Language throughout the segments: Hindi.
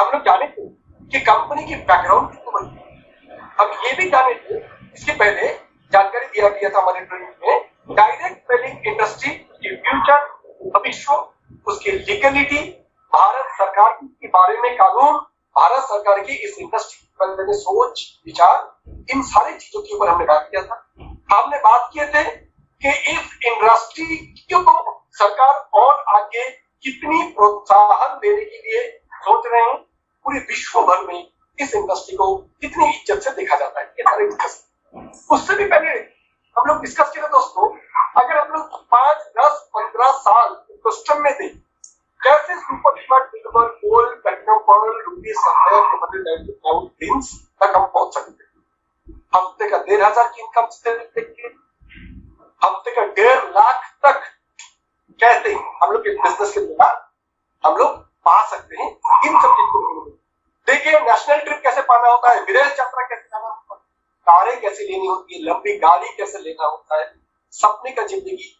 हम लोग जाने थे कि कंपनी की बैकग्राउंड कितनी बड़ी है। हम ये भी जाने थे, इसके पहले जानकारी दिया गया था हमारे ट्रेनिंग में, डायरेक्ट सेलिंग इंडस्ट्री की फ्यूचर, भविष्य, उसकी लीगलिटी, भारत सरकार के बारे में कानून, भारत सरकार की इस इंडस्ट्री के बारे में सोच विचार, इन सारी चीजों के ऊपर हमने बात किया था। हमने बात किए थे कि इस इंडस्ट्री को सरकार और आगे कितनी प्रोत्साहन देने के लिए सोच रहे हैं, पूरे विश्व भर में इस इंडस्ट्री को कितनी इज्जत से देखा जाता है, ये सारे डिस्कस। उससे भी पहले हम लोग डिस्कस किए दोस्तों, अगर हम लोग 5, 10, 15 साल सिस्टम में थे, कैसे super smart silver gold platinum pearl ruby sapphire commercial things तक हम पहुंच सकते हैं। हफ्ते का 1,500 की इनकम से लेके हफ्ते का 1.5 लाख तक कैसे हम लोग बिजनेस के द्वारा हम लोग पा सकते हैं। इन सब चीजों को देखिए, नेशनल ट्रिप कैसे पाना होता है, विदेश यात्रा कैसे जाना होता है, कारें कैसे लेनी होती है, लंबी गाड़ी कैसे लेना होता है, सपने का जिंदगी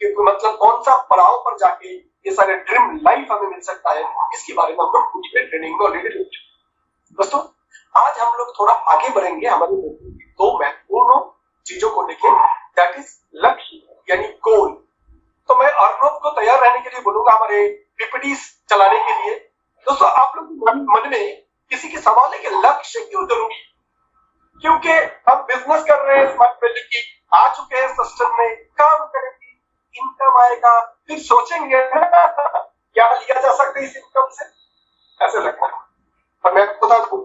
मतलब कौन सा पड़ाव पर जाके ये सारे ड्रीम लाइफ हमें मिल सकता है, इसके बारे में हम लोग कुछ भी ट्रेनिंग में ऑलरेडी ले चुके हैं। दोस्तों आज हम लोग थोड़ा आगे बढ़ेंगे हमारे 2 महत्वपूर्ण चीजों को लेके, दैट इज लक्ष्य यानी गोल। तो मैं अर्नब को तैयार रहने के लिए बोलूंगा हमारे पीपीटी चलाने के लिए। दोस्तों आप लोग मन में किसी के सवाल है कि लक्ष्य क्यों जरूरी है? क्योंकि हम बिजनेस कर रहे हैं, स्मार्ट वैल्यू की आ चुके हैं सिस्टम में, काम करेंगे, इनकम आएगा, फिर सोचेंगे क्या लिया जा सकता है इस इनकम से, ऐसे लगता है। पर मैं बता दूं,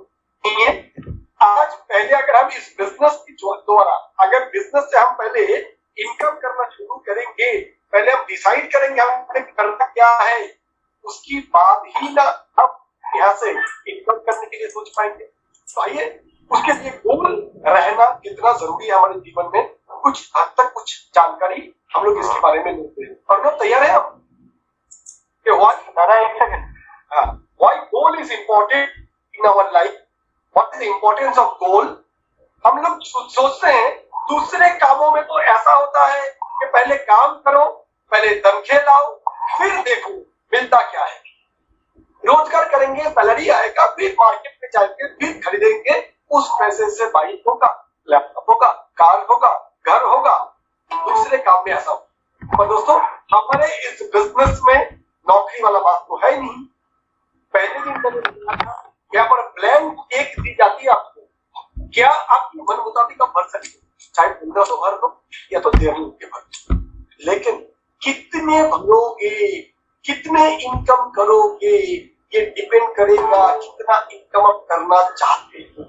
आज पहले अगर हम इस बिजनेस की द्वारा अगर बिजनेस से हम पहले इनकम करना शुरू करेंगे, पहले हम डिसाइड करेंगे हमें करना क्या है, उसकी बाद ही ना हम यहाँ से इनकम करने के लिए सोच पाएंगे। तो आइए उसके लिए गोल रहना कितना जरूरी है हमारे जीवन में, कुछ हद तक कुछ जानकारी हम लोग इसके बारे में लेते हैं। और लोग तैयार है आप? Why goal is important in our life? What is the importance of goal? हम लोग सोचते हैं दूसरे कामों में तो ऐसा होता है कि पहले काम करो, पहले तनख्वाह लाओ, फिर देखो मिलता क्या है। रोजगार करेंगे, सैलरी आएगा, फिर मार्केट में जाएंगे, फिर खरीदेंगे, उस पैसे से बाइक होगा, लैपटॉप होगा, कार होगा, घर होगा। दूसरे काम में ऐसा होगा। पर दोस्तों हमारे इस बिजनेस में नौकरी वाला बात तो है नहीं। पहले दिन मैंने बताया था, यहाँ पर ब्लैंक एक दी जाती है आपको, क्या आपकी मन मुताबिक आप भर सकते, चाहे 1500 भर दो या तो 1.5 के भर, लेकिन कितने भरोगे, कितने इनकम करोगे, ये डिपेंड करेगा कितना इनकम आप करना चाहते हो।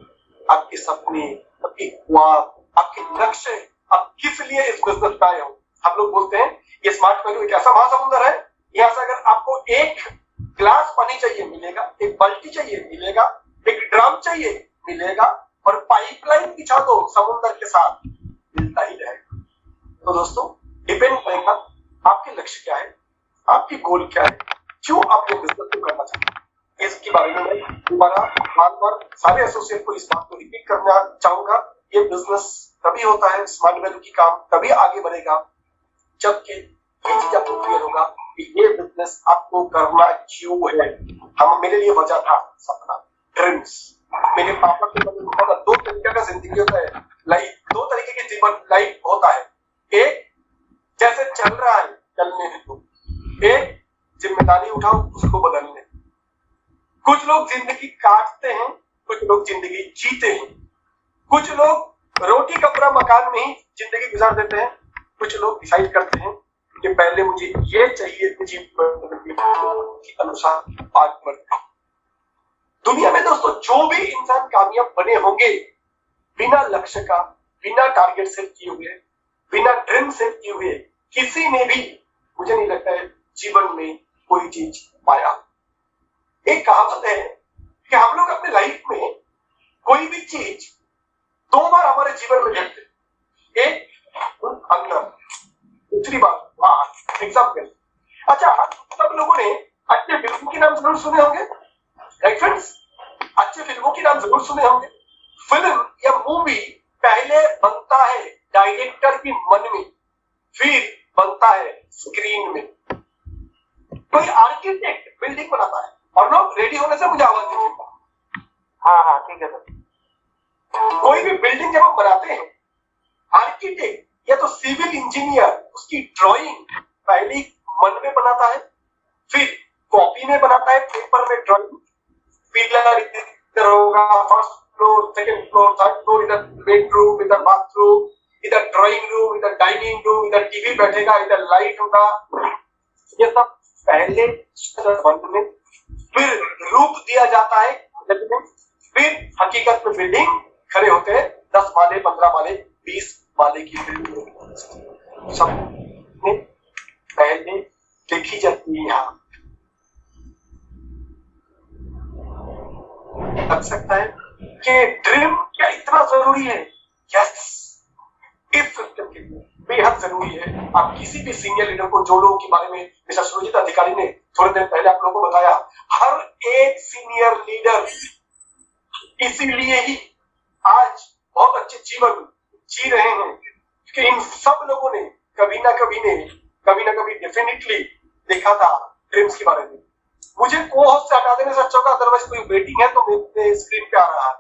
आपके सपने, आपके ख्वाब, आपके लक्ष्य, आप किस लिए इस बिजनेस में आए हो। हम लोग बोलते हैं ये स्मार्ट वैल्यू एक ऐसा महासमुंदर है, यहाँ से अगर आपको एक गिलास पानी चाहिए मिलेगा, एक बाल्टी चाहिए मिलेगा, एक ड्रम चाहिए मिलेगा, और पाइपलाइन बिछा दो समुद्र के साथ मिलता ही रहेगा। तो दोस्तों डिपेंड करेगा आपके लक्ष्य क्या है, आपकी गोल क्या है, क्यों आप ये बिजनेस को करना चाहते हैं। इसके बारे में मैं दोबारा बार सारे एसोसिएट को इस बात को रिपीट करना चाहूंगा। ये बिजनेस तभी होता है, स्मार्ट वैल्यू की काम तभी आगे बढ़ेगा जबकि ये चीज आपको क्लियर होगा कि ये बिजनेस आपको करना क्यों है। हम मेरे लिए वजह था सपना, ड्रीम्स। मेरे पापा के मन में 2 तरीके का जिंदगी होता है, लाइफ 2 तरीके के जीवन लाइफ होता है। एक जैसे चल रहा है चलने दो, एक जिम्मेदारी उठाओ उसको बदलने। कुछ लोग जिंदगी काटते हैं, कुछ लोग जिंदगी जीते हैं, कुछ लोग रोटी कपड़ा मकान में ही जिंदगी गुजार देते हैं, कुछ लोग डिसाइड करते हैं कि पहले मुझे ये चाहिए के अनुसार आगे बढ़ते। दुनिया में दोस्तों जो भी इंसान कामयाब बने होंगे, बिना लक्ष्य का, बिना टारगेट सेट किए हुए, बिना ड्रीम सेट किए हुए, किसी ने भी मुझे नहीं लगता है जीवन में कोई चीज पाया। एक कहावत है कि हम लोग अपने लाइफ में कोई भी चीज 2 बार हमारे जीवन में देखते हैं, एक अंदर, दूसरी बात बाहर। एग्जाम्पल, अच्छा सब लोगों ने अच्छे फिल्मों के नाम जरूर सुने होंगे, राइट फ्रेंड्स? अच्छे फिल्मों के नाम जरूर सुने होंगे। फिल्म या मूवी पहले बनता है डायरेक्टर के मन में, फिर बनता है स्क्रीन में। कोई आर्किटेक्ट बिल्डिंग बनाता है, और लोग रेडी होने से मुझे आवाज दीजिएगा। हाँ हाँ ठीक है सर। कोई भी बिल्डिंग जब हम बनाते हैं, आर्किटेक्ट या तो सिविल इंजीनियर उसकी ड्राइंग पहले मन में बनाता है, फिर कॉपी में बनाता है, पेपर में ड्राइंग, पिलर इधर होगा, first floor, second floor, third floor, इधर बेडरूम, इधर बाथरूम, इधर ड्राइंग रूम, इधर डाइनिंग रूम, इधर टीवी बैठेगा, इधर लाइट होगा। ये सब पहले मन में, फिर रूप दिया जाता है, फिर हकीकत में बिल्डिंग खड़े होते हैं। 10 माले, 15 माले, 20 माले की बिल्डिंग सब पहले देखी जाती है। यहाँ लग सकता है कि ड्रीम क्या इतना जरूरी है? यस, इस सिस्टम के लिए बेहद जरूरी है। आप किसी भी सीनियर लीडर को, जो लोगों के बारे में मिस्टर सुरजीत अधिकारी ने थोड़े दिन पहले आप लोगों को बताया, हर एक सीनियर लीडर इसीलिए ही आज बहुत अच्छे जीवन जी रहे हैं कि इन सब लोगों ने कभी ना कभी डेफिनेटली देखा था ड्रीम्स के बारे में। मुझे को होस्ट से हटा देने से अच्छा होगा, अदरवाइज कोई वेटिंग है तो मेरे स्क्रीन पे आ रहा है,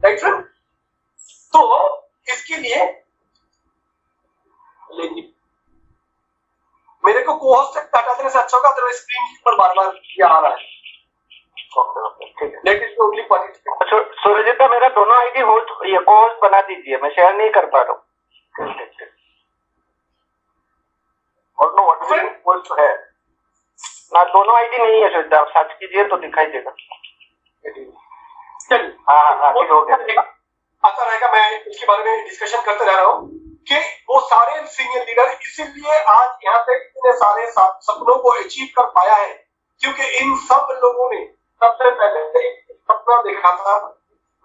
राइट फ्रेंड? तो इसके लिए मेरे को को होस्ट से हटा देने से अच्छा होगा, अदरवाइज स्क्रीन पर बार बार ये आ रहा है। Let it only participate. Surjeet, मेरा दोनों आईडी होस्ट, ये को होस्ट बना दीजिए, मैं शेयर नहीं कर पा रहा हूँ। और नो व्हाट है ना, दोनों आईडी नहीं है सुरजीत, आप सर्च कीजिए तो दिखाई देगा। चलिए, हाँ ठीक हो गया, आता रहेगा। मैं इसके बारे में डिस्कशन करते रह रहा हूँ कि वो सारे सीनियर लीडर इसीलिए आज यहाँ तक इतने सारे सपनों को अचीव कर पाया है, क्योंकि इन सब लोगों ने सबसे पहले एक सपना देखा था,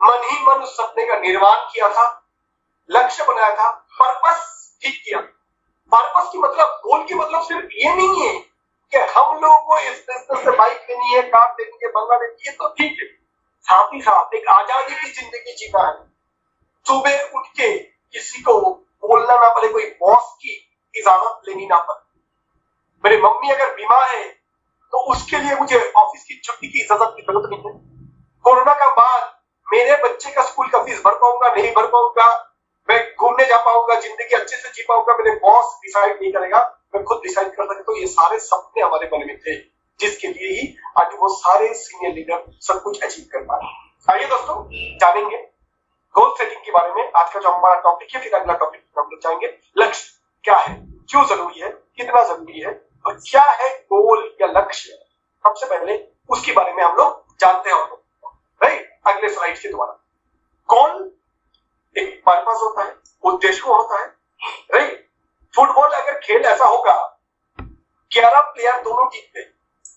मन ही मन उस सपने का निर्माण किया था, लक्ष्य बनाया था, पर्पस ठीक किया। पर्पस की मतलब, गोल की मतलब सिर्फ ये नहीं है कि हम लोगों को इस बिजनेस से बाइक लेनी है, कार लेनी है, बंगला लेनी है, तो ठीक है। साथ ही साथ एक आजादी की जिंदगी जीना है। सुबह उठ के किसी को बोलना ना पड़े, कोई बॉस की इजाजत लेनी ना पड़े। मेरी मम्मी अगर बीमार है तो उसके लिए मुझे ऑफिस की छुट्टी की इजाजत की जरूरत नहीं है। कोरोना का बाद मेरे बच्चे का स्कूल का फीस भर पाऊंगा, नहीं भर पाऊंगा, मैं घूमने जा पाऊंगा, जिंदगी अच्छे से जी पाऊंगा, मेरे बॉस डिसाइड नहीं करेगा, मैं खुद डिसाइड कर सकता हूँ। ये सारे सपने हमारे मन में थे, जिसके लिए ही आज वो सारे सीनियर लीडर सब कुछ अचीव कर पाए। आइए दोस्तों, जानेंगे गोल सेटिंग के बारे में। आज का जो हमारा टॉपिक है, फिर अगला टॉपिक हम लोग जाएंगे लक्ष्य क्या है, क्यों जरूरी है, कितना जरूरी है, और क्या है गोल या लक्ष्य। सबसे पहले उसके बारे में हम लोग जानते हैं। राइट, अगले स्लाइड के द्वारा गोल एक पर्पस होता है, उद्देश्य होता है। राइट, फुटबॉल अगर खेल ऐसा होगा, 11 प्लेयर दोनों टीम पे,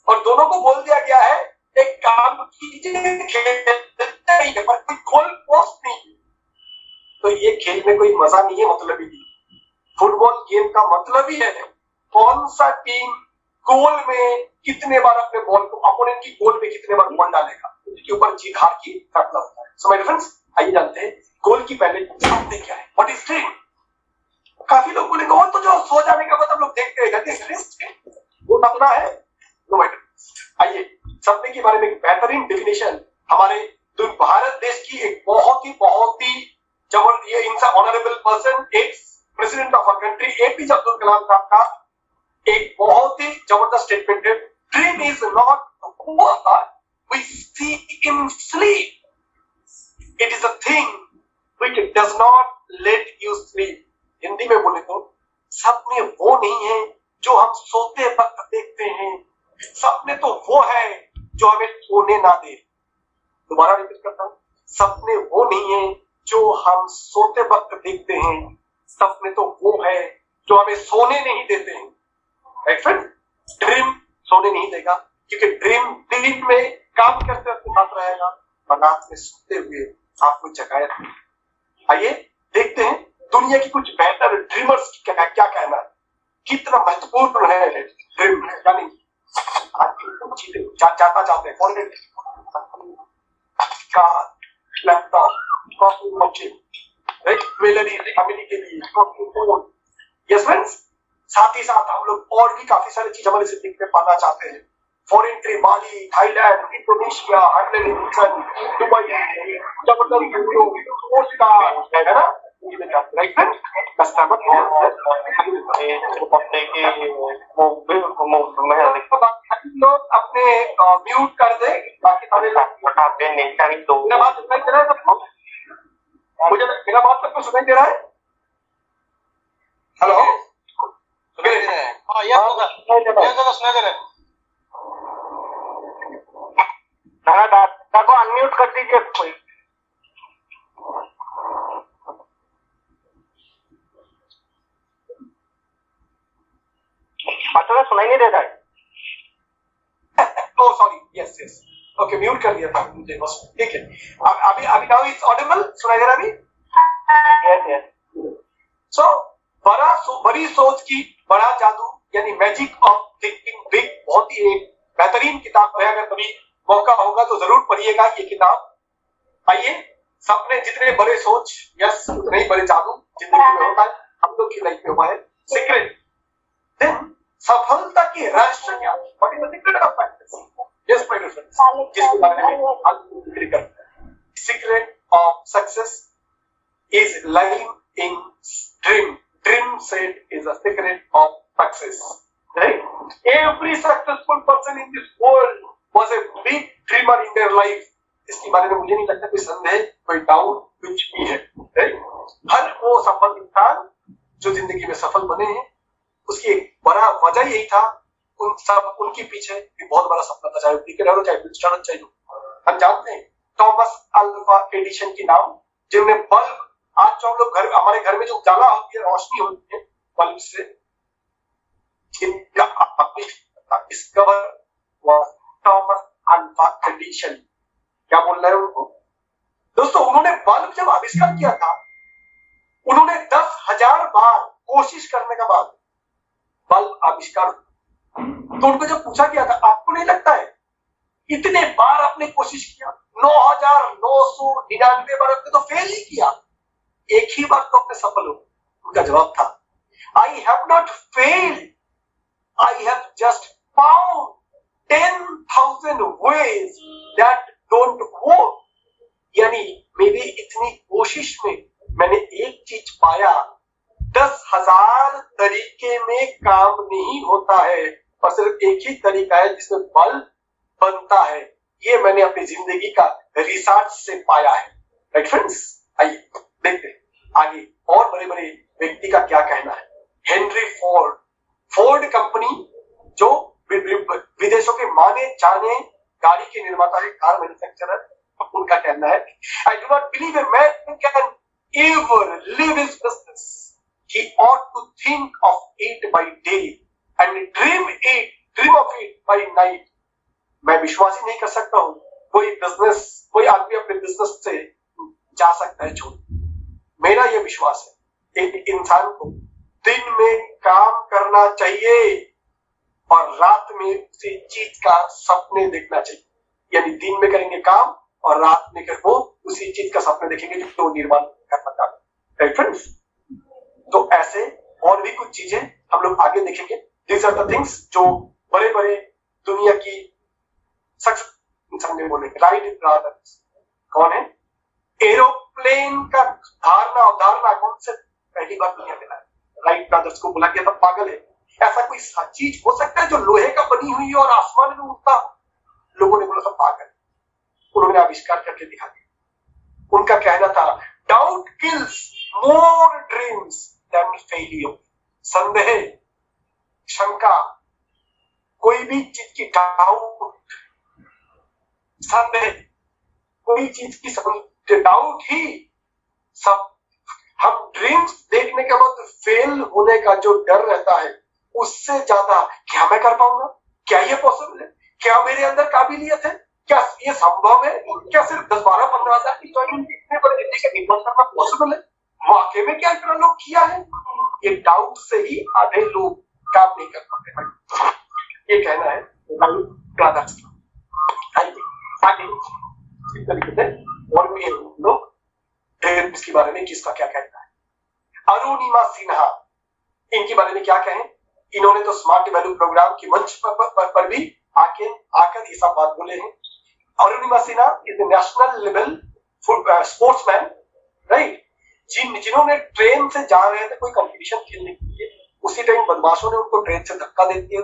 और दोनों को बोल दिया गया है एक काम कीजिए, खेलते ही है, पर कोई गोल पोस्ट नहीं है, तो ये खेल में कोई मजा नहीं है, मतलब ही नहीं। फुटबॉल गेम का मतलब ही है कौन सा टीम गोल में कितने बार अपने बॉल को, अपोनेंट की गोल में कितने बार बॉल डालेगा, उसके ऊपर जीत हार की फैसला होता है। सो माय फ्रेंड्स, आइए जानते हैं गोल की पहले शब्द क्या है, व्हाट इज ड्रीम। काफी लोग बोलेंगे वो तो जो सो जाने का बाद हम लोग देखते हैं, वो सपना है। नो मैटर, आइए सपने के बारे में एक बेहतरीन डेफिनेशन हमारे भारत देश की एक बहुत ही जबरदस्त, ये इनसा honourable person, ex president of our country APJ Abdul Kalam sahab का एक बहुत ही जबरदस्त स्टेटमेंट है। Dream is not what we see in sleep, it is a thing which does not let you sleep. Hindi में बोले तो सपने वो नहीं है जो हम सोते वक्त देखते हैं, सपने तो वो है जो हमें सोने ना दे। दोबारा रिपीट करता हूं, सपने वो नहीं है जो हम सोते वक्त देखते हैं, सपने तो वो है जो हमें सोने नहीं देते हैं। राइट फ्रेंड, ड्रीम सोने नहीं देगा, क्योंकि ड्रीम दिन में काम करते वक्त साथ रहेगा और रात में सोते हुए आपको जगाया। आइए देखते हैं दुनिया की कुछ बेहतर ड्रीमर्स क्या कहना है, कितना महत्वपूर्ण है ड्रीम। यानी चाहता चाहते हैं car, laptop, coffee machine, jewellery family के लिए, फोन। यस फ्रेंड्स, साथ ही साथ हम लोग और भी काफी सारी चीज हमारे जिंदगी में पाना चाहते हैं। फॉरेन ट्रिप, बाली, थाईलैंड, इंडोनेशिया, हाइलैंड, दुबई, जबरदस्त है ना, राइट फ्रेंड? कस्टमर लोग अपने म्यूट कर दे, बाकी सारे लोग मेरा बात सुनाई दे रहा है सबको? मुझे मेरा बात सबको सुनाई दे रहा है? हेलो, सुना दे रहे दादा को अनम्यूट कर दीजिए कोई। अच्छा सुनाई नहीं देता है। Oh sorry, yes yes, okay mute कर दिया था मुझे बस, ठीक है। अभी अभी नाउ इट्स ऑडिबल, सुनाई दे रहा है अभी? Yes yes. सो बड़ी सोच की बड़ा जादू, यानी मैजिक ऑफ थिंकिंग बिग, बहुत ही एक बेहतरीन किताब है। अगर कभी मौका होगा तो जरूर पढ़िएगा ये किताब। आइए, सपने जितने बड़े सोच, यस उतने ही बड़े जादू जिंदगी में होता है। हम लोग की लाइफ में हुआ है। सीक्रेट, सफलता की रहस्य क्या? What is the secret of success? Yes my dear friends, जिसके बारे में आज जिक्र करते हैं। Secret of success is live in dream. Dream said is a secret of success. Right? Every successful person in this world was a big dreamer in their life. इसके बारे में मुझे नहीं लगता कोई संदेह, कोई डाउट कुछ भी है। Right? हर वो सफल इंसान जो जिंदगी में सफल बने हैं, उसकी एक बड़ा वजह यही था, उनके पीछे एक बहुत बड़ा सपना था, चाहे क्रिकेट हो चाहे बिजनेसमैन हो चाहे। हम जानते हैं थॉमस अल्वा एडिशन के नाम, जिनने बल्ब, आज जो हम लोग हमारे घर में जो उजाला होती है, रोशनी होती है बल्ब से, जिनका डिस्कवर थॉमस अल्वा एडिशन। क्या बोल रहे हैं उनको दोस्तों? उन्होंने बल्ब जब आविष्कार किया था, उन्होंने 10,000 बार कोशिश करने के बाद बल्ब आविष्कार। तो उनको जब पूछा गया था, आपको नहीं लगता है इतने बार आपने कोशिश किया? 9,999 बार आपने तो फेल ही किया, एक ही बार तो अपने सफल हो। उनका जवाब था, I have not failed, I have just found 10,000 ways that don't work. यानी मेरी इतनी कोशिश में मैंने एक चीज पाया, 10,000 तरीके में काम नहीं होता है, और सिर्फ एक ही तरीका है जिसमें बल्ब बनता है। ये मैंने अपनी जिंदगी का रिसर्च से पाया है। राइट फ्रेंड्स, आइए देखते हैं आगे और बड़े बड़े व्यक्ति का क्या कहना है। हेनरी फोर्ड, फोर्ड कंपनी जो विदेशों के माने जाने गाड़ी के निर्माता है, कार मैन्युफैक्चरर, उनका कहना है, I do not believe a man can ever live his business, he ought to think of it by day and dream of it by night. मैं विश्वास ही नहीं कर सकता हूँ कोई आदमी अपने बिजनेस से जा सकता है छोड़। मेरा ये विश्वास है एक इंसान को दिन में काम करना चाहिए और रात में उसी चीज का सपने देखना चाहिए। यानी दिन में करेंगे काम और रात में वो उसी चीज का सपने देखेंगे जो निर्माण करना चाहते हैं। राइट फ्रेंड्स, तो ऐसे और भी कुछ चीजें हम लोग आगे देखेंगे। These are the things जो बड़े बड़े दुनिया की सक्सेस बोले। राइट ब्रदर्स कौन है? एरोप्लेन का धारणा कॉन्सेप्ट पहली बार दुनिया में लाया। राइट ब्रदर्स को बोला गया था पागल है, ऐसा कोई चीज हो सकता है जो लोहे का बनी हुई और आसमान में उड़ता हो? लोगों ने बोला था पागल। उन्होंने आविष्कार करके दिखा दिया। उनका कहना था, डाउट किल्स मोर ड्रीम्स देन फेलियर। संदेह, शंका, कोई भी चीज की डाउट, संदेह, कोई चीज की डाउट ही सब, हम ड्रीम्स देखने के बाद फेल होने का जो डर रहता है, उससे ज्यादा क्या मैं कर पाऊंगा, क्या ये पॉसिबल है, क्या मेरे अंदर काबिलियत है, क्या ये संभव है, क्या सिर्फ 10, 12, 15 हजार की ज्वाइनिंग इतने बड़े जिंदगी का निर्माण करना पॉसिबल है, वाकई में क्या इतना लोग किया है? ये डाउट से ही आधे लोग काम नहीं कर पाते। ये कहना है ब्रदर्स। आगे इस तरीके से और भी लोग ड्रीम्स के बारे में किसका क्या कहना है। अरुणिमा सिन्हा, इनके बारे में क्या कहें? इन्होंने तो स्मार्ट वैल्यू प्रोग्राम की मंच पर भी आके आकर ये सब बात बोले हैं। Arunima Sinha is national level sportsman, right, जिन्होंने ट्रेन से जा रहे थे कोई कंपटीशन खेलने के लिए, उसी टाइम बदमाशों ने उनको ट्रेन से धक्का दे दिया,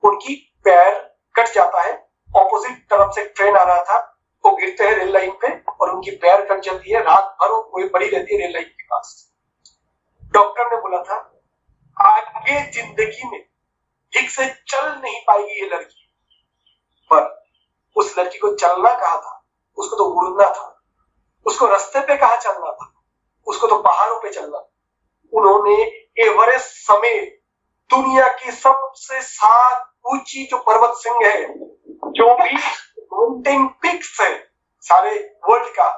उनकी पैर कट जाता है। ऑपोजिट तरफ से ट्रेन आ रहा था, वो गिरते हैं रेल लाइन पे और उनकी पैर कट जाती है। रात भर वो पड़ी रहती है रेल लाइन के पास। डॉक्टर ने बोला था आगे जिंदगी में ठीक से चल नहीं पाएगी ये लड़की, पर उस लड़की को चलना कहा था, उसको तो उड़ना था, उसको रास्ते पे कहा चलना था, उसको तो पहाड़ों पे चलना। उन्होंने एवरेस्ट समेत दुनिया की सबसे 7 ऊंची जो पर्वत श्रृंग है, जो भी माउंटेन पिक्स है सारे वर्ल्ड का,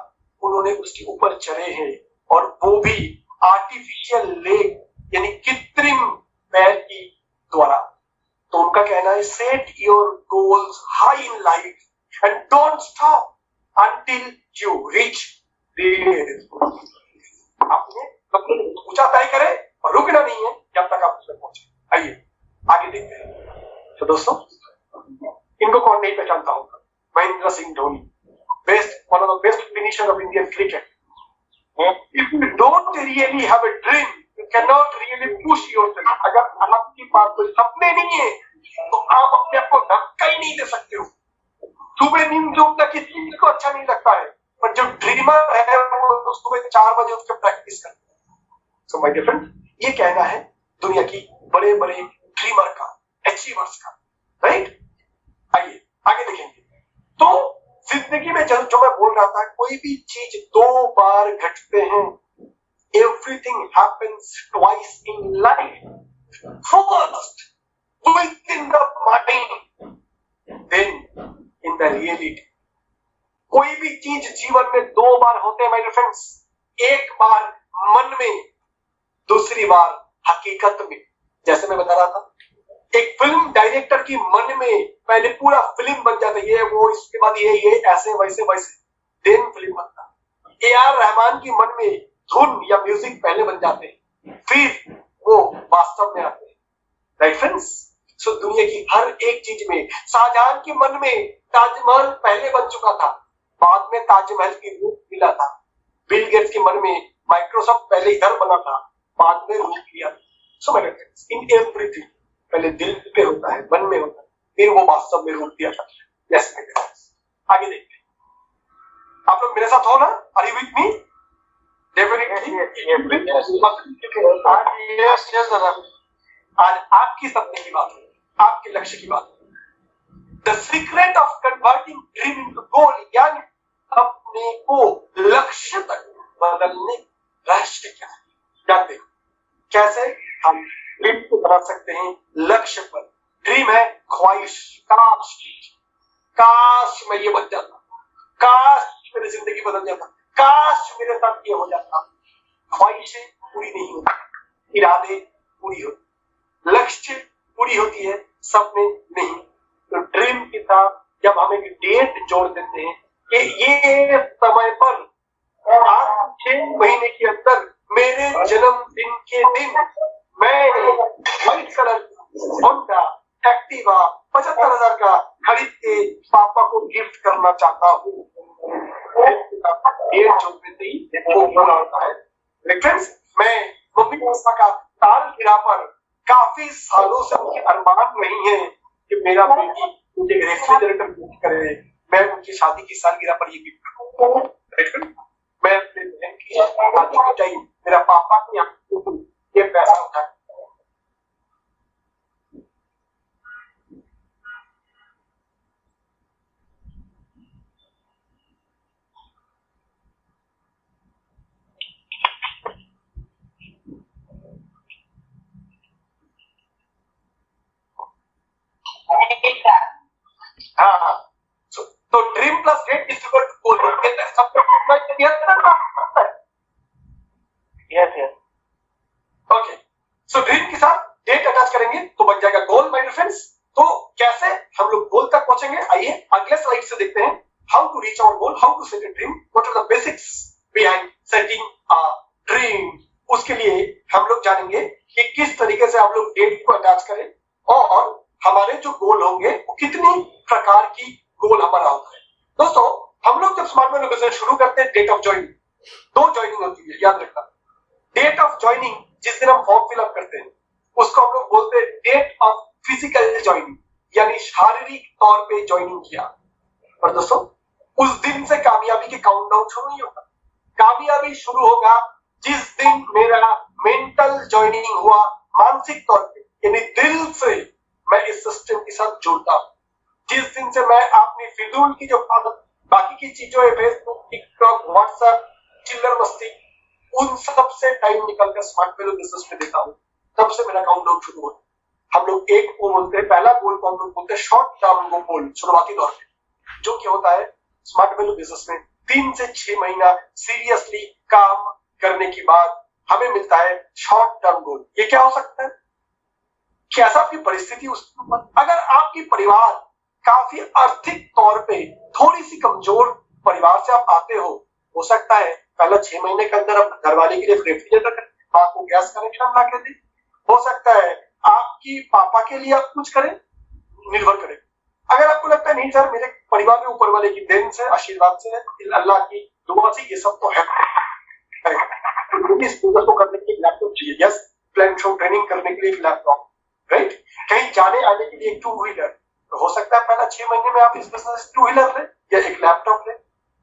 उन्होंने उसके ऊपर चढ़े हैं, और वो भी आर्टिफिशियल लेग यानी कृत्रिम पैर की द्वारा। तो उनका कहना है set your goals high in life and don't stop until you reach the आपने ऊंचा तय करे और रुकना नहीं है जब तक आप उसमें पहुंचे। आइए आगे देखते हैं। तो दोस्तों, इनको कौन नहीं पहचानता होगा? Mahendra Singh Dhoni, one of the best finisher of Indian cricket. If you don't really have a dream, you can not really push yourself. अगर आपके पास कोई सपने नहीं है तो आप अपने आप को धक्का ही नहीं दे सकते हो। सुबह नींद जो उठना किसी को अच्छा नहीं लगता है, पर जो ड्रीमर है वो सुबह 4 बजे उठ के प्रैक्टिस करते हैं। सो माय डियर फ्रेंड, ये कहना है दुनिया की बड़े बड़े ड्रीमर का, अचीवर्स का, राइट। आइए आगे देखेंगे। तो जिंदगी में जो मैं बोल रहा था, कोई भी चीज 2 बार घटते हैं। Everything happens twice in life, first within the mind, then in the reality. कोई भी चीज जीवन में 2 बार होते हैं माय फ्रेंड्स, एक बार मन में, दूसरी बार हकीकत में। जैसे मैं बता रहा था, एक फिल्म डायरेक्टर की मन में पहले पूरा फिल्म बन जाता है, ये वो, इसके बाद ये ऐसे वैसे वैसे, देन फिल्म बनता। AR रहमान की मन में धुन या म्यूजिक पहले बन जाते हैं, फिर वो वास्तव में आते हैं, राइट फ्रेंड्स। सो दुनिया की हर एक चीज में, शाहजहां के मन में ताजमहल पहले बन चुका था, बाद में ताजमहल की रूप मिला था। बिल गेट्स के मन में माइक्रोसॉफ्ट पहले इधर बना था, बाद में रूप लिया था। So my friends, in everything पहले दिल पे होता है, मन में होता है, फिर वो वास्तव में रूप दिया था। यस माय फ्रेंड्स, आगे देखते हैं। आप लोग मेरे साथ हो ना? Are you with me? Definitely. आज आपकी सपने की बात है, आपके लक्ष्य की बात है। The secret of converting dream into goal, यानी अपने को लक्ष्य तक बदलने रहस्य क्या है, जानते हो? कैसे हम ड्रीम को बना सकते हैं लक्ष्य पर। ड्रीम है ख्वाहिश, काश मैं ये बन जाता, काश मेरी जिंदगी बदल जाता, काश मेरे साथ ये हो जाता। ख्वाहिशें पूरी नहीं होती, इरादे पूरी होती, लक्ष्य पूरी होती है, सपने नहीं। तो ड्रीम के साथ जब हम एक डेट जोड़ देते हैं कि ये समय पर 6 महीने के अंदर मेरे जन्मदिन के दिन मैं व्हाइट कलर होंडा एक्टिवा 75,000 का खरीद के पापा को गिफ्ट करना चाहता हूँ, डेट जोड़ देते ही वो पूरा होता है। फ्रेंड्स, मैं मम्मी पापा का सालगिरह पर काफी सालों से उनके अरमान नहीं है कि मेरा बेटी मुझे रेफ्रिजरेटर गिफ्ट करे, मैं उनकी शादी की सालगिरह पर ये गिफ्ट करूं। मैं अपने बहन की शादी की चाहिए, मेरा पापा की ये पैसा उठा। हाँ, तो dream plus date is equal to goal. Yes yes, okay. So dream के साथ डेट अटैच करेंगे तो बन जाएगा गोल माय डियर फ्रेंड्स। तो कैसे हम लोग गोल तक पहुंचेंगे, आइए अगले स्लाइड से देखते हैं। How to reach our goal, how to set a dream, what are the basics behind setting a dream. उसके लिए हम लोग जानेंगे कि किस तरीके से हम लोग डेट को अटैच करें और हमारे जो गोल होंगे वो कितनी प्रकार की गोल हमारा होता है। दोस्तों, हम लोग जब स्मार्ट वैल्यू बिजनेस शुरू करते हैं, डेट ऑफ ज्वाइनिंग, 2 ज्वाइनिंग होती है, याद रखना। डेट ऑफ ज्वाइनिंग जिस दिन हम फॉर्म फिलअप करते हैं उसको हम लोग बोलते हैं डेट ऑफ फिजिकल ज्वाइनिंग, यानी शारीरिक तौर पे ज्वाइनिंग किया। और दोस्तों, उस दिन से कामयाबी के काउंटडाउन शुरू नहीं होगा। कामयाबी शुरू होगा जिस दिन मेरा मेंटल ज्वाइनिंग हुआ, मानसिक तौर पे, यानी दिल से मैं इस सिस्टम के साथ जुड़ता हूं। जिस दिन से मैं अपनी फिजूल की जो बाकी की चीजों है, फेसबुक, टिकटॉक, व्हाट्सएप, चिल्लर मस्ती, उन सब से टाइम निकलकर स्मार्ट वैल्यू बिजनेस में देता हूं, तब से मेरा काउंटडाउन शुरू होता है। हम लोग एक को बोलते हैं, पहला गोल को हम लोग बोलते हैं शॉर्ट टर्म गोल, शुरुआती दौर पे, जो कि होता है स्मार्ट वैल्यू बिजनेस में 3 से 6 महीना सीरियसली काम करने के बाद हमें मिलता है शॉर्ट टर्म गोल। ये क्या हो सकता है? कैसा आपकी परिस्थिति उसके ऊपर। अगर आपकी परिवार काफी आर्थिक तौर पे थोड़ी सी कमजोर परिवार से आप आते हो सकता है पहला 6 महीने के अंदर आप घर वाले के लिए रेफ्रिजरेटर, माँ को गैस कनेक्शन ला के दे। हो सकता है आपकी पापा के लिए आप कुछ करें, निर्भर करें। अगर आपको लगता है नहीं सर, मेरे परिवार में ऊपर वाले की देन से, आशीर्वाद से, अल्लाह की दुआ से ये सब तो है, इस बिजनेस को करने के लिए लैपटॉप चाहिए, यस, प्लान शो ट्रेनिंग करने के लिए एक लैपटॉप, राइट, कहीं जाने आने के लिए एक 2 व्हीलर, तो हो सकता है पहला 6 महीने में आप इस बिजनेस 2 व्हीलर ले या एक लैपटॉप ले।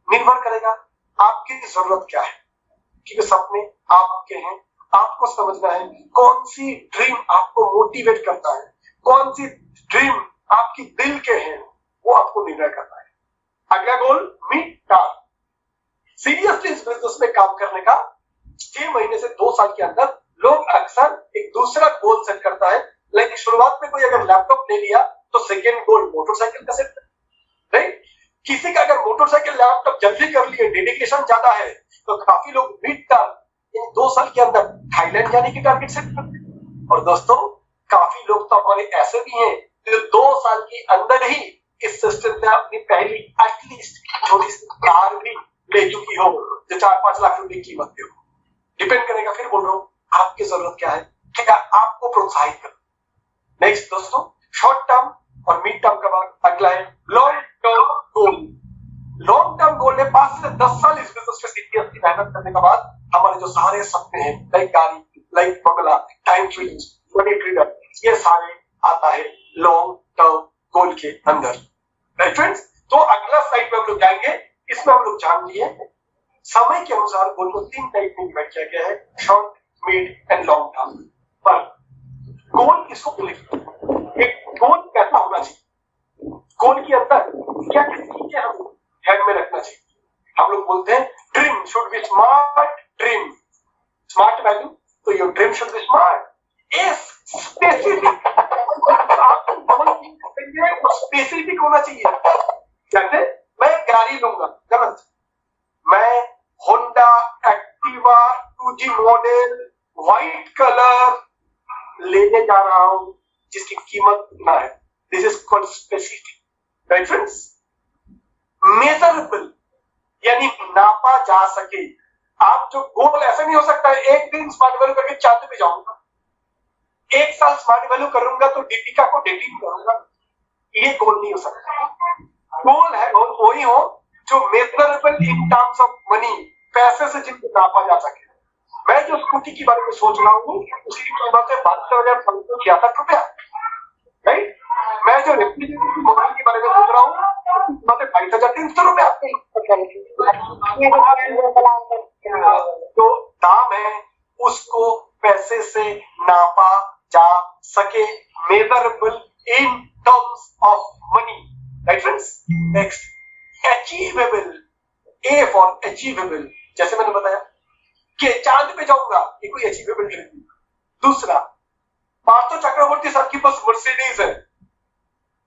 निर्भर करेगा आपकी जरूरत क्या है, क्योंकि सपने आपके हैं। आपको समझना है कौन सी ड्रीम आपको मोटिवेट करता है, कौन सी ड्रीम आपकी दिल के हैं, वो आपको निर्णय करना है। अगला गोल, मीट टारगेट। सीरियसली इस बिजनेस में काम करने का 6 महीने से 2 साल के अंदर लोग अक्सर एक दूसरा गोल सेट करता है। लाइक शुरुआत में कोई अगर लैपटॉप ले लिया तो सेकेंड गोल मोटरसाइकिल का सेट, राइट। किसी का अगर मोटरसाइकिल लैपटॉप जल्दी कर लिए, डेडिकेशन ज्यादा है, तो काफी लोग मीट टारगेट इन 2 साल के अंदर थाईलैंड जाने की टारगेट सेट करते हैं। और दोस्तों, काफी लोग तो हमारे ऐसे भी हैं जो 2 साल के अंदर ही इस सिस्टम से अपनी पहली एटलीस्ट छोटी सी कार भी ले चुकी हो, जो 4-5 लाख रुपए की कीमत पे हो। डिपेंड करेगा, फिर बोल रहा हूँ, आपकी जरूरत क्या है, क्या आपको प्रोत्साहित कर। नेक्स्ट दोस्तों, शॉर्ट टर्म और मिड टर्म का बाद अगला है long term goal. Long term goal है 5 से 10 साल इस बिजनेस में सीरियसली मेहनत करने के बाद हमारे जो सारे सपने हैं, लाइक गाड़ी, लाइक बंगला, टाइम फ्रीज, मनी फ्रीडम, ये सारे आता है लॉन्ग टर्म गोल के अंदर, राइट फ्रेंड्स। तो अगला स्लाइड में हम लोग जाएंगे, इसमें हम लोग जान लिए समय के अनुसार गोल को 3 टाइप में डिवाइड किया गया है, short, mid and long term. पर गोल किसको बोलेंगे, एक गोल कैसा होना चाहिए, गोल के अंदर क्या क्या चीजें हम ध्यान में रखना चाहिए। हम लोग बोलते हैं dream should be smart dream, smart value, तो your dream should be smart, specific, specific होना चाहिए। जैसे मैं गाड़ी लूंगा, गलत, मैं Honda Activa 2G model white colour लेने जा रहा हूं जिसकी कीमत इतना है, this is called specific, right friends. Measurable यानी नापा जा सके। आप जो गोल ऐसा नहीं हो सकता है एक दिन स्मार्ट वैल्यू करके चांद पे जाऊंगा, 1 साल स्मार्ट वैल्यू करूंगा तो दीपिका को डेटिंग करूंगा, ये गोल नहीं हो सकता। गोल है गोल वही हो जो measurable in terms of money, पैसे से जिनको नापा जा सके। मैं जो स्कूटी के बारे में सोच रहा हूँ उसकी कीमत है 72,566 रुपया, राइट। मैं जो रेफ्रिजरेटर मोबाइल के बारे में सोच रहा हूँ उसकी कीमत है 22,300 रुपया। जो दाम है उसको पैसे से नापा जा सके, measurable in terms of money, right friends. Next, achievable, A for achievable, जैसे मैंने बताया कि चांद पे जाऊंगा, ये कोई अचीवेबल ड्रीम नहीं। दूसरा, पार्थो चक्रवर्ती सर के पास मर्सिडीज है,